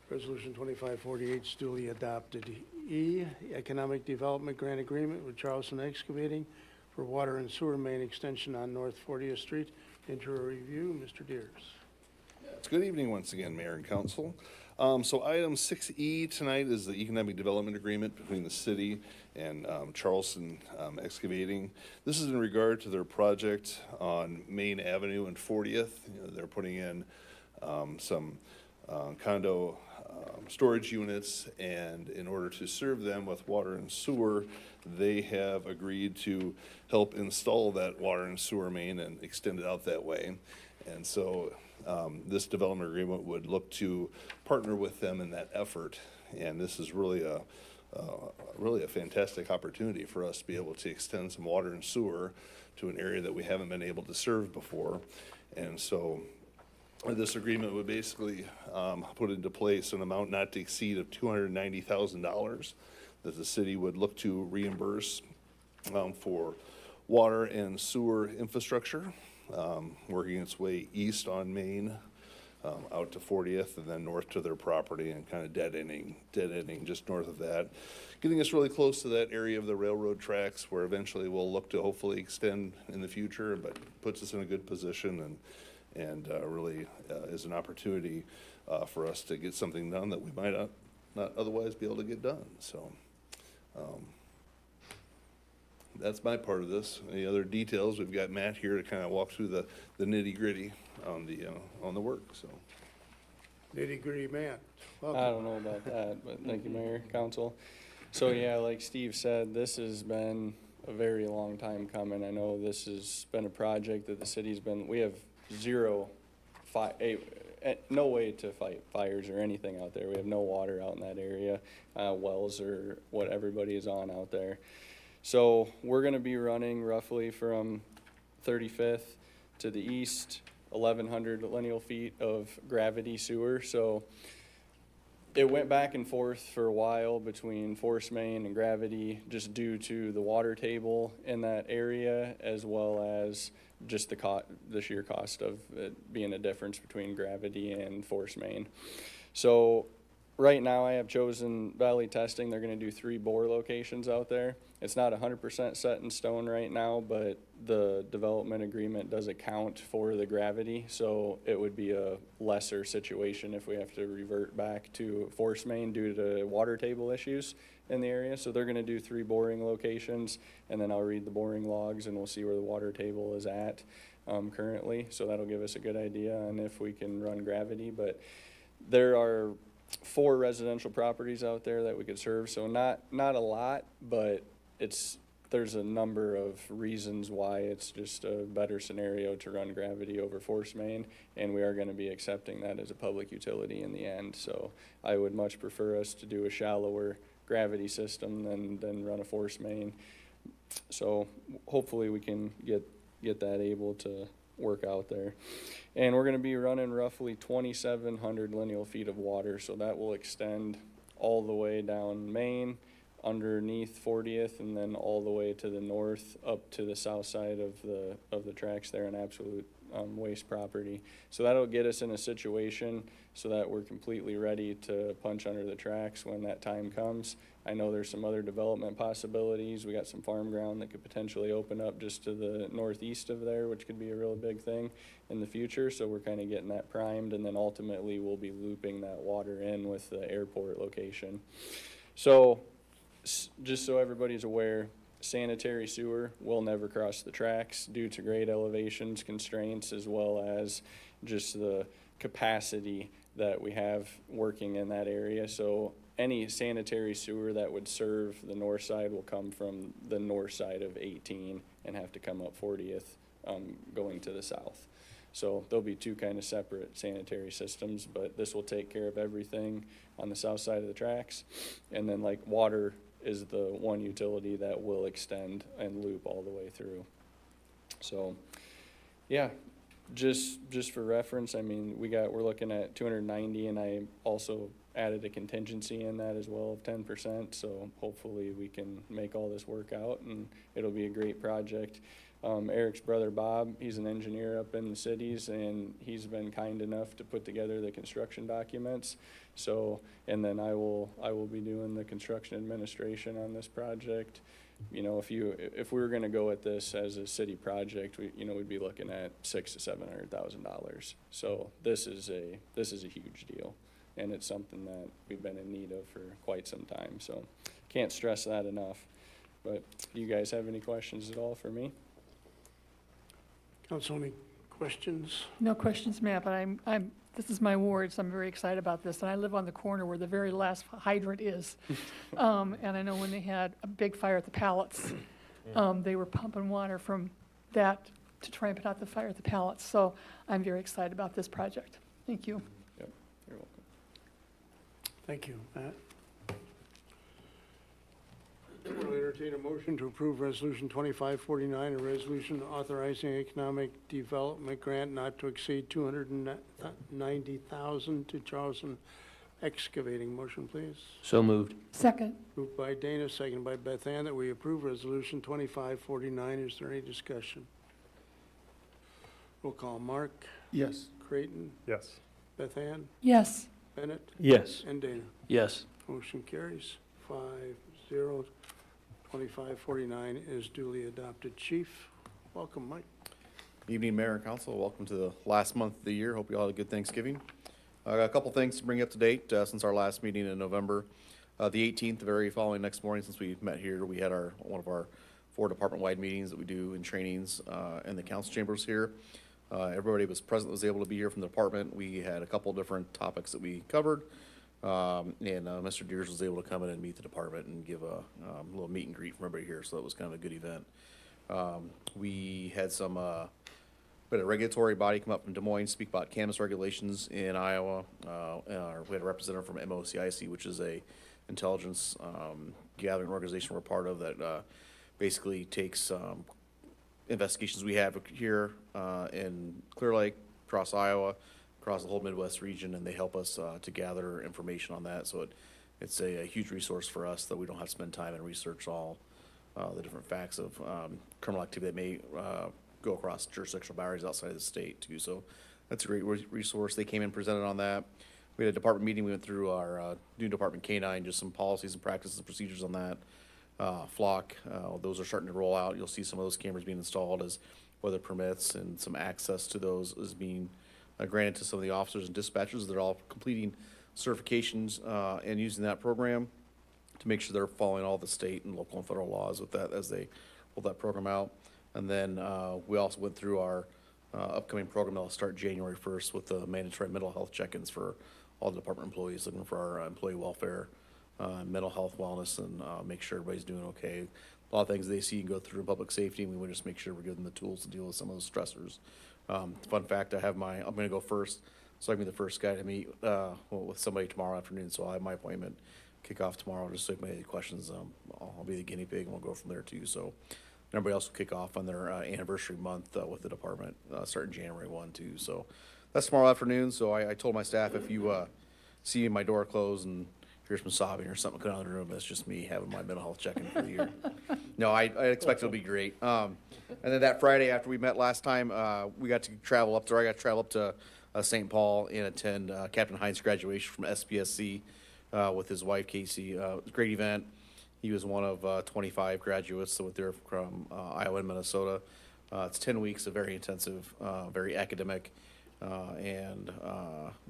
Resolution 2548 is duly adopted. E, Economic Development Grant Agreement with Charleston Excavating for water and sewer main extension on North 40th Street. Intro review, Mr. Deers. Good evening once again, Mayor and Council. So item 6E tonight is the Economic Development Agreement between the city and Charleston Excavating. This is in regard to their project on Main Avenue and 40th. You know, they're putting in some condo storage units, and in order to serve them with water and sewer, they have agreed to help install that water and sewer main and extend it out that way. And so this development agreement would look to partner with them in that effort. And this is really a fantastic opportunity for us to be able to extend some water and sewer to an area that we haven't been able to serve before. And so this agreement would basically put into place an amount not to exceed of $290,000 that the city would look to reimburse for water and sewer infrastructure, working its way east on Main, out to 40th and then north to their property and kind of dead ending just north of that, getting us really close to that area of the railroad tracks where eventually we'll look to hopefully extend in the future, but puts us in a good position and really is an opportunity for us to get something done that we might not otherwise be able to get done. So that's my part of this. Any other details? We've got Matt here to kind of walk through the nitty gritty on the work. So Nitty gritty, Matt. I Welcome. don't know about that, but thank you, Mayor, Council. So yeah, like Steve said, this has been a very long time coming. I know this has been a project that the city's been, we have no way to fight fires or anything out there. We have no water out in that area, wells or what everybody is on out there. So we're gonna be running roughly from 35th to the east, 1,100 lineal feet of gravity sewer. So it went back and forth for a while between force main and gravity just due to the water table in that area, as well as just the sheer cost of it being a difference between gravity and force main. So right now I have chosen Valley Testing. They're gonna do 3 bore locations out there. It's not 100% set in stone right now, but the development agreement does account for the gravity, so it would be a lesser situation if we have to revert back to force main due to water table issues in the area. So they're gonna do 3 boring locations, and then I'll read the boring logs and we'll see where the water table is at currently. So that'll give us a good idea on if we can run gravity. But there are 4 residential properties out there that we could serve, so not a lot, but it's there's a number of reasons why it's just a better scenario to run gravity over force main, and we are gonna be accepting that as a public utility in the end. So I would much prefer us to do a shallower gravity system than run a force main. So hopefully we can get that able to work out there. And we're gonna be running roughly 2,700 lineal feet of water, so that will extend all the way down Main, underneath 40th, and then all the way to the north, up to the south side of the tracks there in Absolute Waste property. So that'll get us in a situation so that we're completely ready to punch under the tracks when that time comes. I know there's some other development possibilities. We got some farm ground that could potentially open up just to the northeast of there, which could be a really big thing in the future. So we're kind of getting that primed, and then ultimately we'll be looping that water in with the airport location. So just so everybody's aware, sanitary sewer will never cross the tracks due to grade elevations constraints, as well as just the capacity that we have working in that area. So any sanitary sewer that would serve the north side will come from the north side of 18 and have to come up 40th going to the south. So there'll be two kind of separate sanitary systems, but this will take care of everything on the south side of the tracks. And then like water is the one utility that will extend and loop all the way through. So yeah, just for reference, I mean, we're looking at 290, and I also added a contingency in that as well of 10%. So hopefully we can make all this work out, and it'll be a great project. Eric's brother Bob, he's an engineer up in the cities, and he's been kind enough to put together the construction documents. So, and then I will be doing the construction administration on this project. You know, if we were gonna go at this as a city project, we'd be looking at $600,000 to $700,000. So this is a huge deal, and it's something that we've been in need of for quite some time. So can't stress that enough. But do you guys have any questions at all for me? Council, any questions? No questions, Matt, but this is my ward, so I'm very excited about this. And I live on the corner where the very last hydrant is. And I know when they had a big fire at the pallets, they were pumping water from that to try and put out the fire at the pallets. So I'm very excited about this project. Thank you. Yep, you're welcome. Thank you, Matt. I'll entertain a motion to approve Resolution 2549, a resolution authorizing economic development grant not to exceed $290,000 to Charleston Excavating. Motion, please. So moved. Second. Moved by Dana, seconded by Beth Ann, that we approve Resolution 2549. Is there any discussion? Roll call. Mark? Yes. Creighton? Yes. Beth Ann? Yes. Bennett? Yes. And Dana? Yes. Motion carries 5-0. 2549 is duly adopted. Chief, welcome, Mike. Evening, Mayor and Council. Welcome to the last month of the year. Hope you all had a good Thanksgiving. I got a couple things to bring you up to date since our last meeting in November. The 18th, the very following next morning, since we met here, we had one of our 4 department-wide meetings that we do in trainings in the council chambers here. Everybody was present, was able to be here from the department. We had a couple different topics that we covered. And Mr. Deers was able to come in and meet the department and give a little meet and greet from everybody here, so that was kind of a good event. We had we had a regulatory body come up from Des Moines, speak about cannabis regulations in Iowa. We had a representative from MOCIC, which is a intelligence gathering organization we're part of that basically takes investigations we have here in Clear Lake, across Iowa, across the whole Midwest region, and they help us to gather information on that. So it's a huge resource for us that we don't have to spend time and research all the different facts of criminal activity that may go across jurisdictional boundaries outside of the state too. So that's a great resource. They came in, presented on that. We had a department meeting. We went through our new department K-9, just some policies and practices and procedures on that. Flock, those are starting to roll out. You'll see some of those cameras being installed as weather permits, and some access to those is being granted to some of the officers and dispatchers. They're all completing certifications and using that program to make sure they're following all the state and local and federal laws with that as they roll that program out. And then we also went through our upcoming program that'll start January 1st with the mandatory mental health check-ins for all the department employees, looking for our employee welfare mental health, wellness, and make sure everybody's doing okay. A lot of things they see and go through in public safety, and we would just make sure we're giving them the tools to deal with some of those stressors. Fun fact, I'm going to go first, so I can be the first guy to meet with somebody tomorrow afternoon, so I'll have my appointment kick off tomorrow, just so if anybody has any questions, I'll be the guinea pig, and we'll go from there too. So everybody else will kick off on their anniversary month with the department, starting January 1 too. So that's tomorrow afternoon, so I told my staff, if you see my door closed and hear some sobbing or something come out of the room, that's just me having my mental health check-in for the year. No, I expect it'll be great. And then that Friday after we met last time, we got to travel up there. I got to travel up to St. Paul and attend Captain Hines' graduation from SPSC with his wife, Casey. It was a great event. He was one of 25 graduates that went there from Iowa and Minnesota. It's 10 weeks of very intensive, very academic, and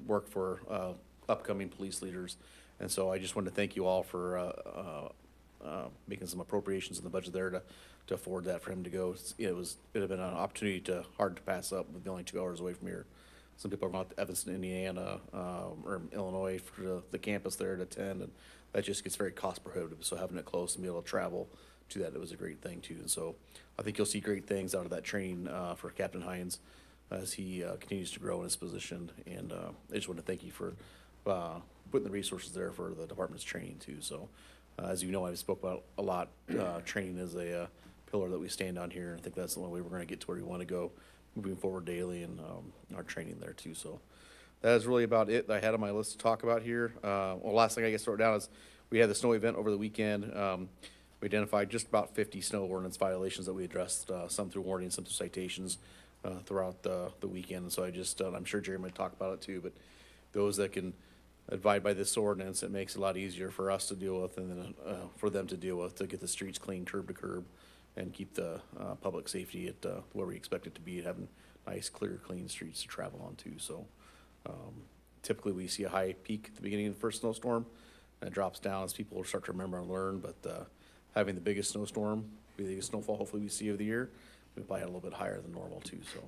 work for upcoming police leaders. And so I just wanted to thank you all for making some appropriations in the budget there to afford that for him to go. It would have been an opportunity hard to pass up with only 2 hours away from here. Some people are out to Evanston, Indiana, or Illinois for the campus there to attend, and that just gets very cost prohibitive. So having it close and be able to travel to that, it was a great thing too. And so I think you'll see great things out of that training for Captain Hines as he continues to grow in his position. And I just want to thank you for putting the resources there for the department's training too. So as you know, I've spoke about a lot. Training is a pillar that we stand on here. I think that's the only way we're going to get to where we want to go moving forward daily, and our training there too. So that is really about it that I had on my list to talk about here. Well, last thing I guess to wrote down is we had the snow event over the weekend. We identified just about 50 snow ordinance violations that we addressed, some through warnings, some through citations throughout the weekend. And so I'm sure Jerry might talk about it too, but those that can abide by this ordinance, it makes it a lot easier for us to deal with and then for them to deal with, to get the streets clean curb to curb and keep the public safety at where we expect it to be, having nice, clear, clean streets to travel on too. So typically we see a high peak at the beginning of the first snowstorm, and it drops down as people start to remember and learn. But having the biggest snowstorm, the biggest snowfall hopefully we see of the year, we probably had a little bit higher than normal too. So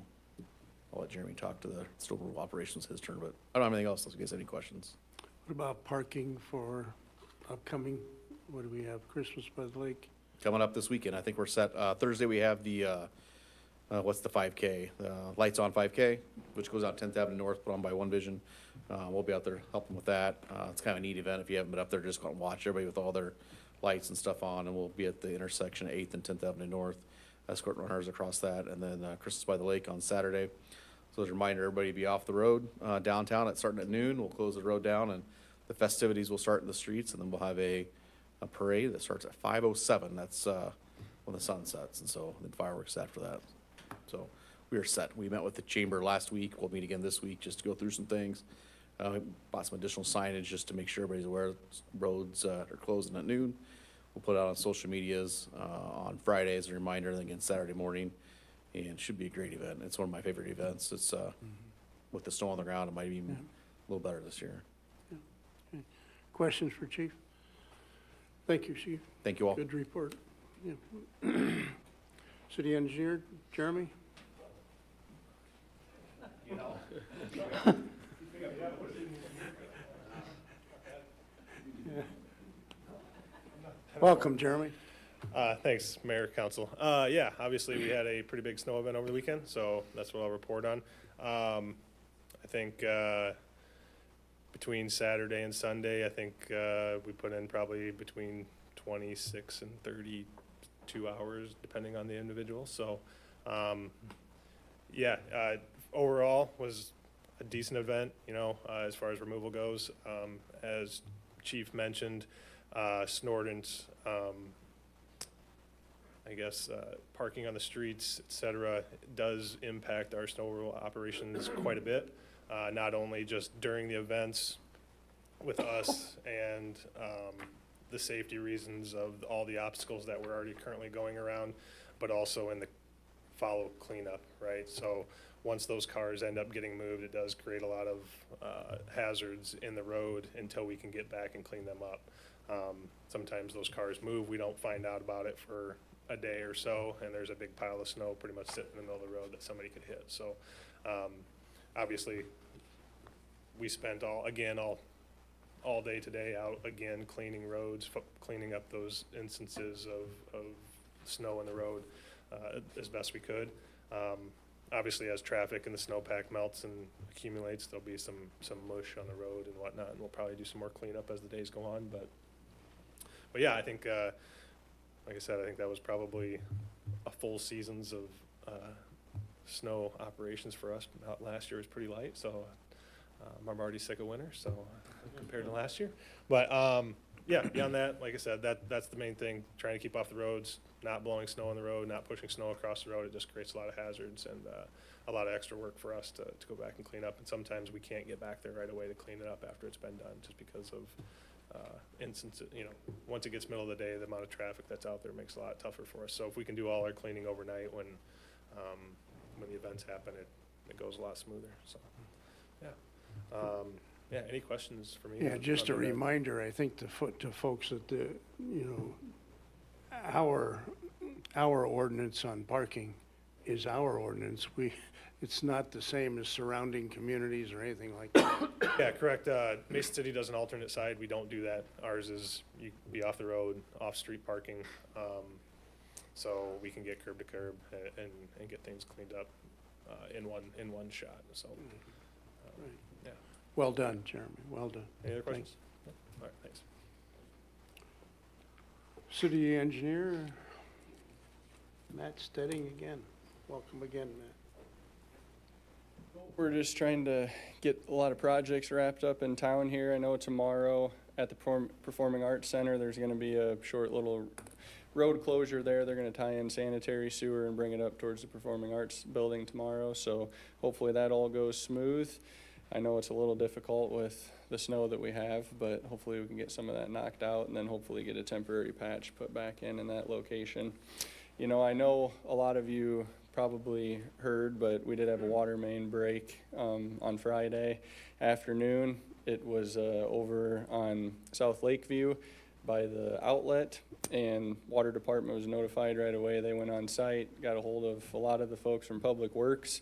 I'll let Jeremy talk to the snow removal operations, his turn, but I don't have anything else unless you guys have any questions. What about parking for upcoming, what do we have, Christmas by the Lake? Coming up this weekend, I think we're set. Thursday we have the, what's the 5K? Lights on 5K, which goes out 10th Avenue North, put on by One Vision. We'll be out there helping with that. It's kind of a neat event. If you haven't been up there, just go and watch everybody with all their lights and stuff on, and we'll be at the intersection of 8th and 10th Avenue North, escort runners across that, and then Christmas by the Lake on Saturday. So as a reminder, everybody be off the road downtown. It's starting at noon. We'll close the road down, and the festivities will start in the streets, and then we'll have a parade that starts at 5:07. That's when the sun sets, and so then fireworks after that. So we are set. We met with the chamber last week. We'll meet again this week just to go through some things. Bought some additional signage just to make sure everybody's aware roads are closing at noon. We'll put it out on social medias on Friday as a reminder, and then again Saturday morning. And it should be a great event. It's one of my favorite events. It's with the snow on the ground, it might be even a little better this year. Okay. Questions for Chief? Thank you, Chief. Thank you all. Good report. Yeah. City Engineer, Jeremy? Yeah. Welcome, Jeremy. Thanks, Mayor, Council. Yeah, obviously we had a pretty big snow event over the weekend, so that's what I'll report on. I think between Saturday and Sunday, I think we put in probably between 26 and 32 hours, depending on the individual. So, yeah, overall was a decent event, you know, as far as removal goes. As Chief mentioned, Snordant, I guess, parking on the streets, et cetera, does impact our snow removal operations quite a bit. Not only just during the events with us and the safety reasons of all the obstacles that we're already currently going around, but also in the follow cleanup, right? So once those cars end up getting moved, it does create a lot of hazards in the road until we can get back and clean them up. Sometimes those cars move, we don't find out about it for a day or so, and there's a big pile of snow pretty much sitting in the middle of the road that somebody could hit. So obviously we spent all all day today out again, cleaning roads, cleaning up those instances of snow in the road as best we could. Obviously, as traffic and the snowpack melts and accumulates, there'll be some mush on the road and whatnot, and we'll probably do some more cleanup as the days go on. But yeah, I think, like I said, I think that was probably a full season's of snow operations for us. Last year was pretty light, so I'm already sick of winter, so compared to last year. But yeah, beyond that, like I said, that's the main thing, trying to keep off the roads, not blowing snow on the road, not pushing snow across the road. It just creates a lot of hazards and a lot of extra work for us to go back and clean up. And sometimes we can't get back there right away to clean it up after it's been done, just because of instances, once it gets middle of the day, the amount of traffic that's out there makes it a lot tougher for us. So if we can do all our cleaning overnight when the events happen, it goes a lot smoother. So, yeah. Yeah, any questions for me? Yeah, just a reminder, I think to folks that our ordinance on parking is our ordinance. It's not the same as surrounding communities or anything like that. Yeah, correct. Mason City does an alternate side. We don't do that. Ours is you be off the road, off-street parking, so we can get curb to curb and get things cleaned up in one shot. So, Right. yeah. Well done, Jeremy, well done. Any other questions? No? All right, thanks. City Engineer, Matt Stedding again. Welcome again, Matt. We're just trying to get a lot of projects wrapped up in town here. I know tomorrow at the Performing Arts Center, there's gonna be a short little road closure there. They're gonna tie in sanitary sewer and bring it up towards the Performing Arts building tomorrow. So hopefully that all goes smooth. I know it's a little difficult with the snow that we have, but hopefully we can get some of that knocked out and then hopefully get a temporary patch put back in that location. I know a lot of you probably heard, but we did have a water main break on Friday afternoon. It was over on South Lakeview by the outlet, and water department was notified right away. They went on site, got a hold of a lot of the folks from Public Works.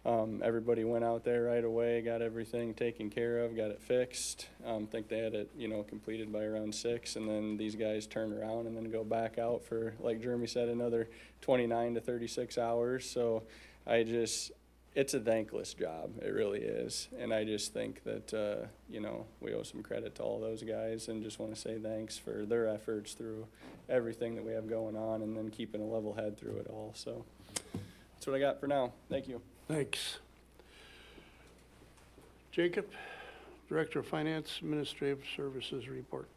Everybody went out there right away, got everything taken care of, got it fixed. I think they had it, completed by around 6, and then these guys turn around and then go back out for, like Jeremy said, another 29 to 36 hours. So it's a thankless job. It really is. And I just think that, we owe some credit to all those guys and just want to say thanks for their efforts through everything that we have going on and then keeping a level head through it all. So that's what I got for now. Thank you. Thanks. Jacob, Director of Finance, Administrative Services report.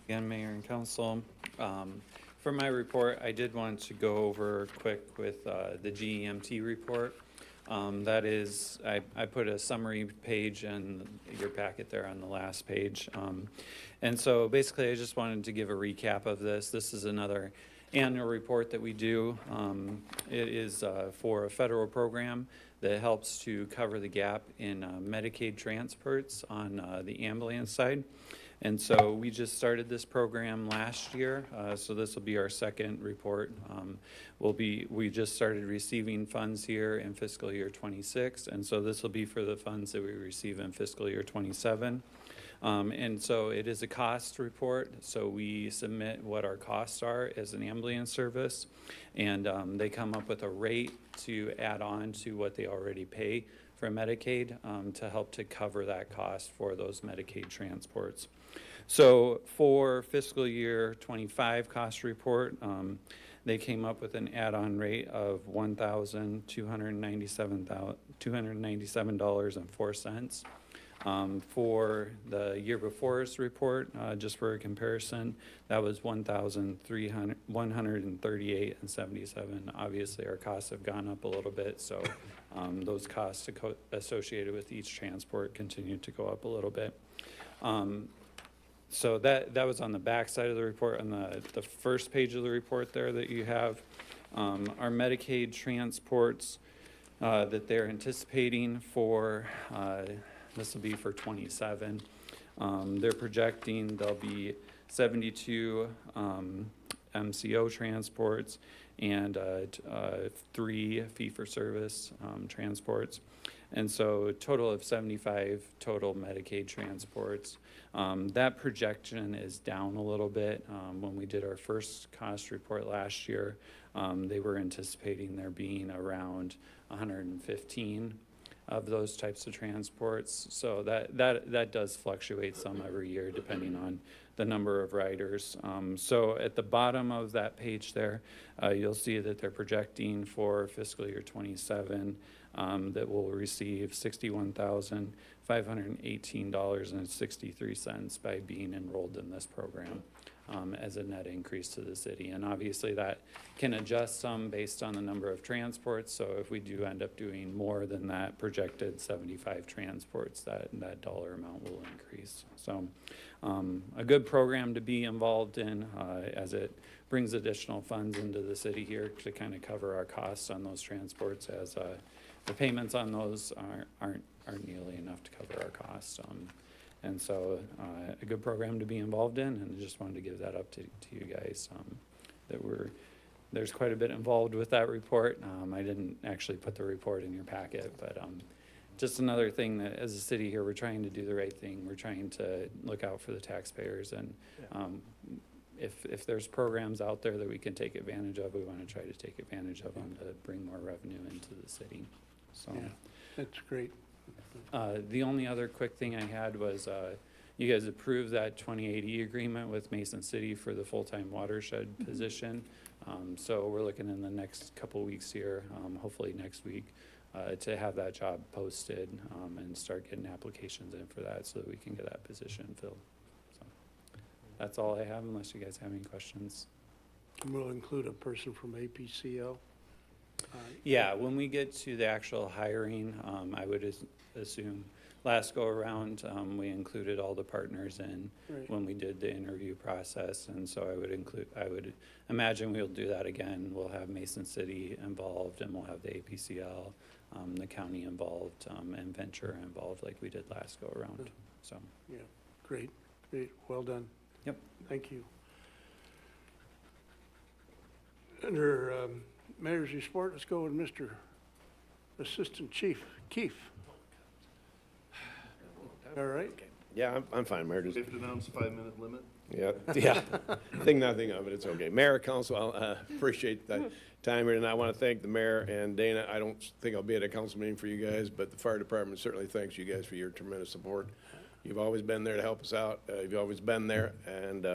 Again, Mayor and Council. For my report, I did want to go over quick with the GEMT report. That is, I put a summary page in your packet there on the last page. And so basically, I just wanted to give a recap of this. This is another annual report that we do. It is for a federal program that helps to cover the gap in Medicaid transports on the ambulance side. And so we just started this program last year, so this will be our second report. We just started receiving funds here in fiscal year 26, and so this will be for the funds that we receive in fiscal year 27. And so it is a cost report, so we submit what our costs are as an ambulance service, and they come up with a rate to add on to what they already pay for Medicaid to help to cover that cost for those Medicaid transports. So for fiscal year 25 cost report, they came up with an add-on rate of $1,297.04. For the year before's report, just for a comparison, that was $1,138.77. Obviously, our costs have gone up a little bit, so those costs associated with each transport continue to go up a little bit. So that was on the back side of the report. On the first page of the report there that you have, our Medicaid transports that they're anticipating for, this will be for 27. They're projecting there'll be 72 MCO transports and 3 fee-for-service transports. And so a total of 75 total Medicaid transports. That projection is down a little bit. When we did our first cost report last year, they were anticipating there being around 115 of those types of transports. So that does fluctuate some every year depending on the number of riders. So at the bottom of that page there, you'll see that they're projecting for fiscal year 27 that will receive $61,518.63 by being enrolled in this program. As a net increase to the city. And obviously that can adjust some based on the number of transports. So if we do end up doing more than that projected 75 transports, that dollar amount will increase. So a good program to be involved in as it brings additional funds into the city here to kind of cover our costs on those transports, as the payments on those aren't nearly enough to cover our costs. And so a good program to be involved in, and I just wanted to give that up to you guys. There's quite a bit involved with that report. I didn't actually put the report in your packet, but just another thing that as a city here, we're trying to do the right thing. We're trying to look out for the taxpayers, and if there's programs out there that we can take advantage of, we want to try to take advantage of them to bring more revenue into the city. So Yeah, that's great. the only other quick thing I had was you guys approved that 2080 agreement with Mason City for the full-time watershed position. So we're looking in the next couple weeks here, hopefully next week, to have that job posted and start getting applications in for that so that we can get that position filled. So that's all I have, unless you guys have any questions. And we'll include a person from APCO. Yeah, when we get to the actual hiring, I would assume last go around, we included all the partners in Right. when we did the interview process. And so I would imagine we'll do that again. We'll have Mason City involved, and we'll have the APCL, the county involved, and Ventura involved like we did last go around. So, Yeah, great, well done. Yep. Thank you. Under Mayor's report, let's go with Mr. Assistant Chief Keefe. All right? Yeah, I'm fine, Mayor. Just, Safe to announce 5-minute limit? yeah. Think nothing of it. It's okay. Mayor, council, I appreciate the time here, and I want to thank the mayor and Dana. I don't think I'll be at a council meeting for you guys, but the fire department certainly thanks you guys for your tremendous support. You've always been there to help us out. You've always been there, and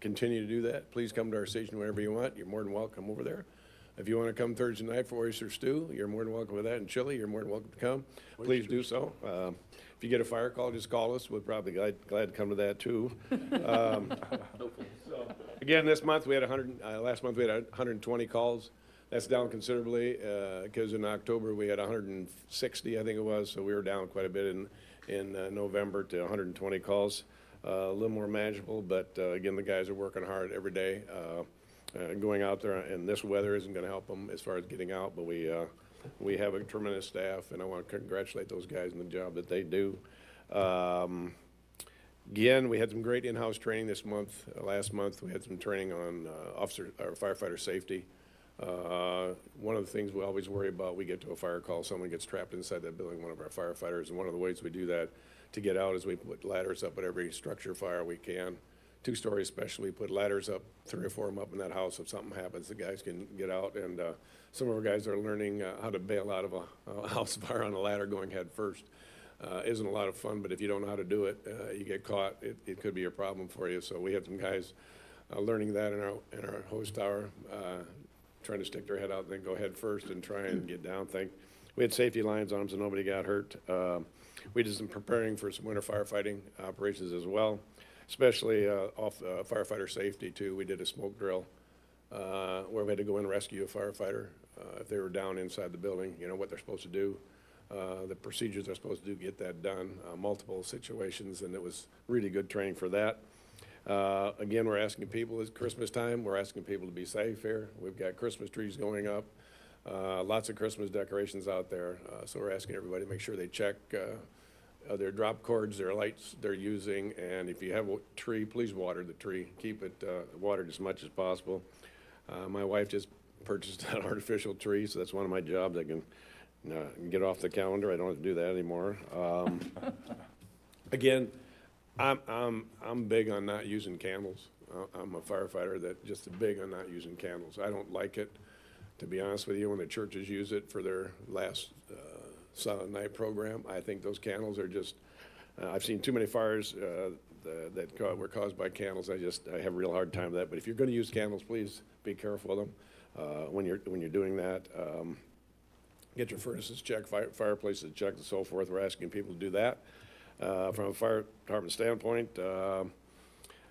continue to do that. Please come to our station whenever you want. You're more than welcome over there. If you want to come Thursday night for oyster stew, you're more than welcome with that, and chili, you're more than welcome to come. Please do so. If you get a fire call, just call us. We'll probably glad to come to that too. Again, this month we had last month we had 120 calls. That's down considerably because in October we had 160, I think it was. So we were down quite a bit in November to 120 calls. A little more manageable, but again, the guys are working hard every day. Going out there, and this weather isn't going to help them as far as getting out, but we have a tremendous staff, and I want to congratulate those guys on the job that they do. Again, we had some great in-house training this month. Last month, we had some training on firefighter safety. One of the things we always worry about, we get to a fire call, someone gets trapped inside that building, one of our firefighters, and one of the ways we do that to get out is we put ladders up at every structure fire we can. 2-story especially, we put ladders up, 3 or 4 of them up in that house. If something happens, the guys can get out, and some of our guys are learning how to bail out of a house fire on a ladder going head first. Isn't a lot of fun, but if you don't know how to do it, you get caught, it could be a problem for you. So we had some guys learning that in our hose tower, trying to stick their head out and then go head first and try and get down. We had safety lines on them so nobody got hurt. We did some preparing for some winter firefighting operations as well, especially off firefighter safety too. We did a smoke drill where we had to go in and rescue a firefighter if they were down inside the building, you know, what they're supposed to do, the procedures they're supposed to do, get that done, multiple situations, and it was really good training for that. Again, we're asking people, it's Christmas time, we're asking people to be safe here. We've got Christmas trees going up, lots of Christmas decorations out there, so we're asking everybody to make sure they check their drop cords, their lights they're using, and if you have a tree, please water the tree. Keep it watered as much as possible. My wife just purchased an artificial tree, so that's one of my jobs. I can get off the calendar. I don't have to do that anymore. Again, I'm big on not using candles. I'm a firefighter that just big on not using candles. I don't like it, to be honest with you, when the churches use it for their last Silent Night program. I think those candles are just, I've seen too many fires that were caused by candles. I have a real hard time with that. But if you're going to use candles, please be careful with them when you're doing that. Get your furnaces checked, fireplaces checked, and so forth. We're asking people to do that. From a fire department standpoint,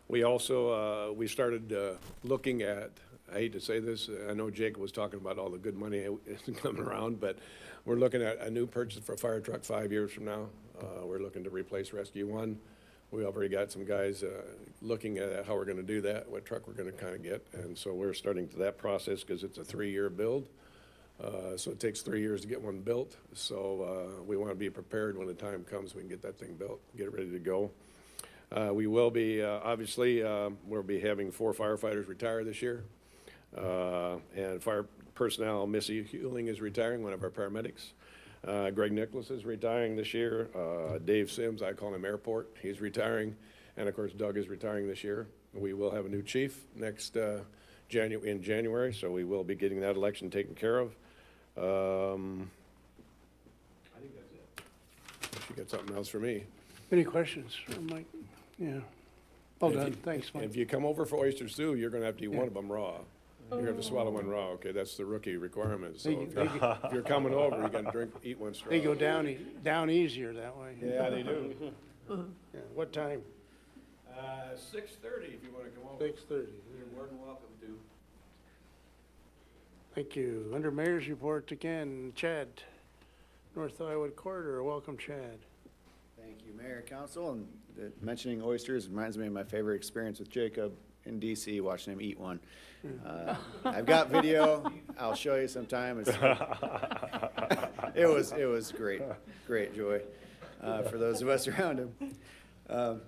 we also we started looking at, I hate to say this, I know Jacob was talking about all the good money coming around, but we're looking at a new purchase for a fire truck 5 years from now. We're looking to replace Rescue 1. We already got some guys looking at how we're going to do that, what truck we're going to kind of get. And so we're starting to that process because it's a 3-year build. So it takes 3 years to get one built. So we want to be prepared when the time comes, we can get that thing built, get it ready to go. We will be, obviously, we'll be having 4 firefighters retire this year. And fire personnel, Missy Hewling is retiring, one of our paramedics. Greg Nicholas is retiring this year. Dave Sims, I call him Airport, he's retiring. And of course, Doug is retiring this year. We will have a new chief next in January, so we will be getting that election taken care of. I think that's it. If you got something else for me. Any questions for Mike? Yeah. Well done, thanks, Mike. If you come over for oyster stew, you're gonna have to eat one of them raw. You're gonna have to swallow one raw, okay? That's the rookie requirement. So if you're coming over, you gotta eat one straw. They go down easier that way. Yeah, they do. Yeah. What time? 6:30 if you wanna come over. 6:30. You're more than welcome to. Thank you. Under Mayor's report again, Chad, North Iowa Corridor. Welcome, Chad. Thank you, Mayor, Council, and mentioning oysters reminds me of my favorite experience with Jacob in DC, watching him eat one. I've got video. I'll show you sometime. It was great joy for those of us around him.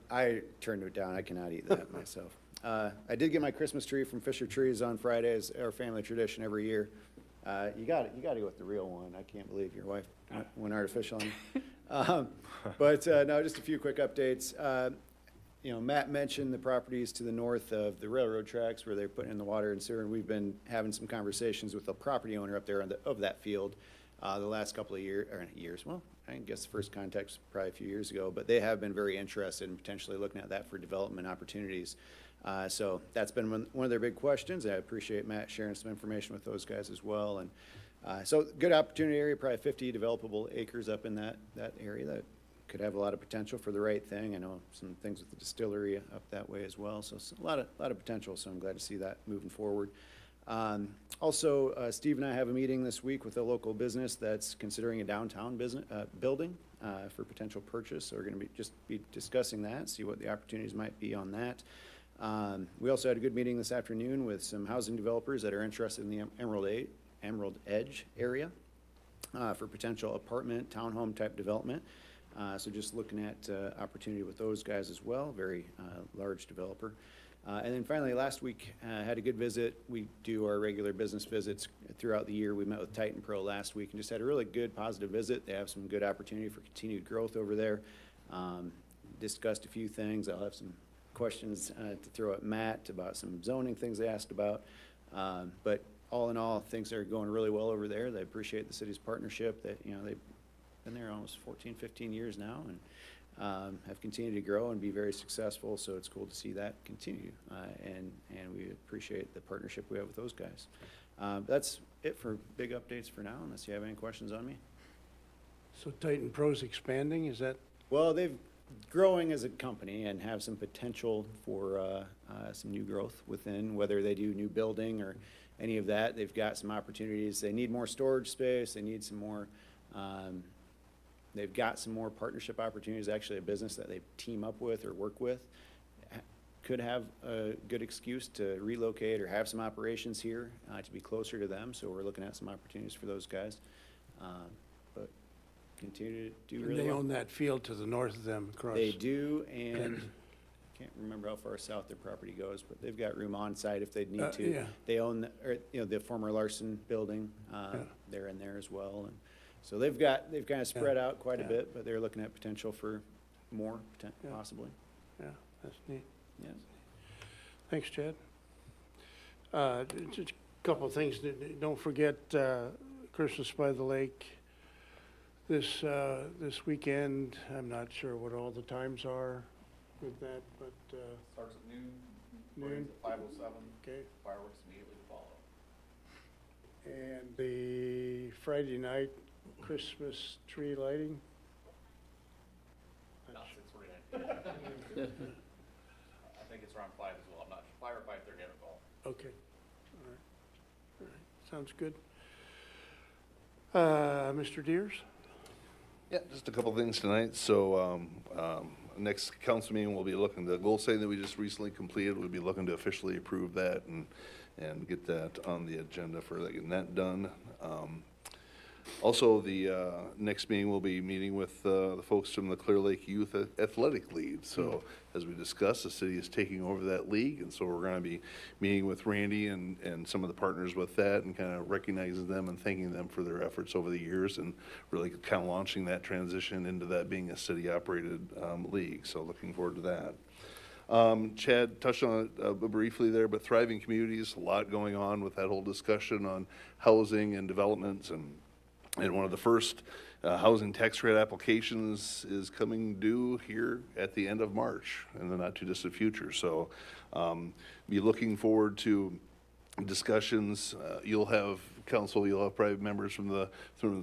I turned it down. I cannot eat that myself. I did get my Christmas tree from Fisher Trees on Friday, as our family tradition every year. You got to go with the real one. I can't believe your wife went artificial on me. But no, just a few quick updates. Matt mentioned the properties to the north of the railroad tracks where they're putting in the water and sewer, and we've been having some conversations with the property owner up there of that field the last couple of years. Well, I guess the first contact was probably a few years ago, but they have been very interested in potentially looking at that for development opportunities. So that's been one of their big questions. I appreciate Matt sharing some information with those guys as well. And so good opportunity area, probably 50 developable acres up in that area that could have a lot of potential for the right thing. I know some things with the distillery up that way as well. So a lot of potential. So I'm glad to see that moving forward. Also, Steve and I have a meeting this week with a local business that's considering a downtown business building for potential purchase. So we're going to be discussing that, see what the opportunities might be on that. We also had a good meeting this afternoon with some housing developers that are interested in the Emerald Edge area for potential apartment, townhome type development. So just looking at opportunity with those guys as well, very large developer. And then finally, last week, had a good visit. We do our regular business visits throughout the year. We met with Titan Pro last week and just had a really good, positive visit. They have some good opportunity for continued growth over there. Discussed a few things. I'll have some questions to throw at Matt about some zoning things they asked about. But all in all, things are going really well over there. They appreciate the city's partnership. That they've been there almost 14, 15 years now, and have continued to grow and be very successful. So it's cool to see that continue, and we appreciate the partnership we have with those guys. That's it for big updates for now, unless you have any questions on me. So Titan Pro's expanding, is that? Well, they've growing as a company and have some potential for some new growth within, whether they do new building or any of that. They've got some opportunities. They need more storage space. They need some more, they've got some more partnership opportunities. Actually, a business that they team up with or work with could have a good excuse to relocate or have some operations here to be closer to them. So we're looking at some opportunities for those guys. But continue to do really well. They own that field to the north of them across. They do, and I can't remember how far south their property goes, but they've got room on site if they'd need to. Yeah. They own the former Larson building. They're in there as well, and So they've kind of spread out quite a Yeah. bit, but they're looking at potential for more, Yeah. possibly. Yeah, that's neat. Yes. Thanks, Chad. Just a couple of things. Don't forget Christmas by the Lake this weekend. I'm not sure what all the times are with that, but Starts at noon. noon. 5:07. Okay. Fireworks immediately follow. And the Friday night Christmas tree lighting. Not 6:49. I think it's around 5 as well. I'm not, 5 or 5:30, I recall. Okay. All right. All right. Sounds good. Mr. Deers? Yeah, just a couple things tonight. So, next council meeting, we'll be looking, the goal setting that we just recently completed, we'll be looking to officially approve that and get that on the agenda for getting that done. Also, the next meeting, we'll be meeting with the folks from the Clear Lake Youth Athletic League. So, as we discussed, the city is taking over that league, and so we're going to be meeting with Randy and some of the partners with that, and kind of recognizing them and thanking them for their efforts over the years, and really kind of launching that transition into that being a city-operated league. So, looking forward to that. Chad touched on it briefly there, but thriving communities, a lot going on with that whole discussion on housing and developments, and one of the first housing tax credit applications is coming due here at the end of March in the not too distant future. So be looking forward to discussions. You'll have private members from the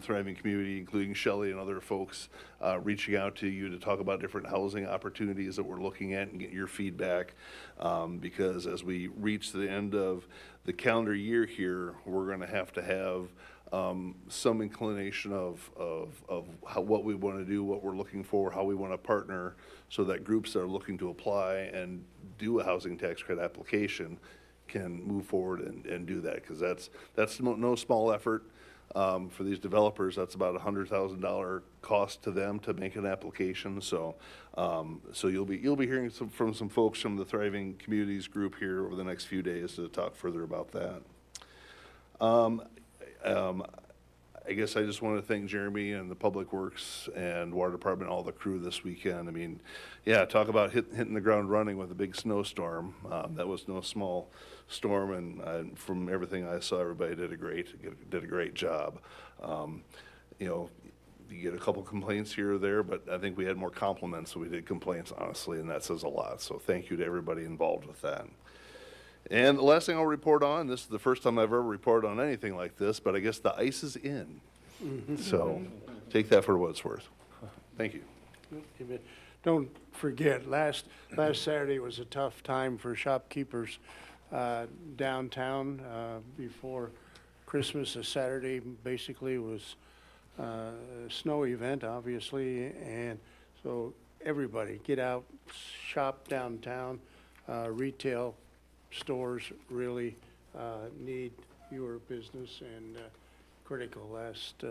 thriving community, including Shelley and other folks, reaching out to you to talk about different housing opportunities that we're looking at and get your feedback. Because as we reach the end of the calendar year here, we're going to have some inclination of what we want to do, what we're looking for, how we want to partner, so that groups that are looking to apply and do a housing tax credit application can move forward and do that, because that's no small effort for these developers. That's about $100,000 cost to them to make an application. So you'll be hearing from some folks from the Thriving Communities group here over the next few days to talk further about that. I guess I just want to thank Jeremy and the Public Works and Water Department, all the crew this weekend. I mean, yeah, talk about hitting the ground running with a big snowstorm. That was no small storm, and from everything I saw, everybody did a great job. You know, you get a couple complaints here or there, but I think we had more compliments than we did complaints, honestly, and that says a lot. So thank you to everybody involved with that. And the last thing I'll report on, this is the first time I've ever reported on anything like this, but I guess the ice is in. So take that for what it's worth. Thank you. Don't forget, last Saturday was a tough time for shopkeepers downtown before Christmas. A Saturday basically was a snow event, obviously, and so everybody get out, shop downtown. Retail stores really need your business, and critical. Last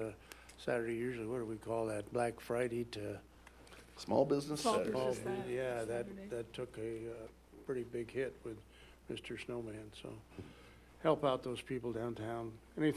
Saturday, usually, what do we call that? Black Friday to Small Business Small Saturday. business. yeah, Saturday. that took a pretty big hit with Mr. Snowman. So help out those people downtown. Anything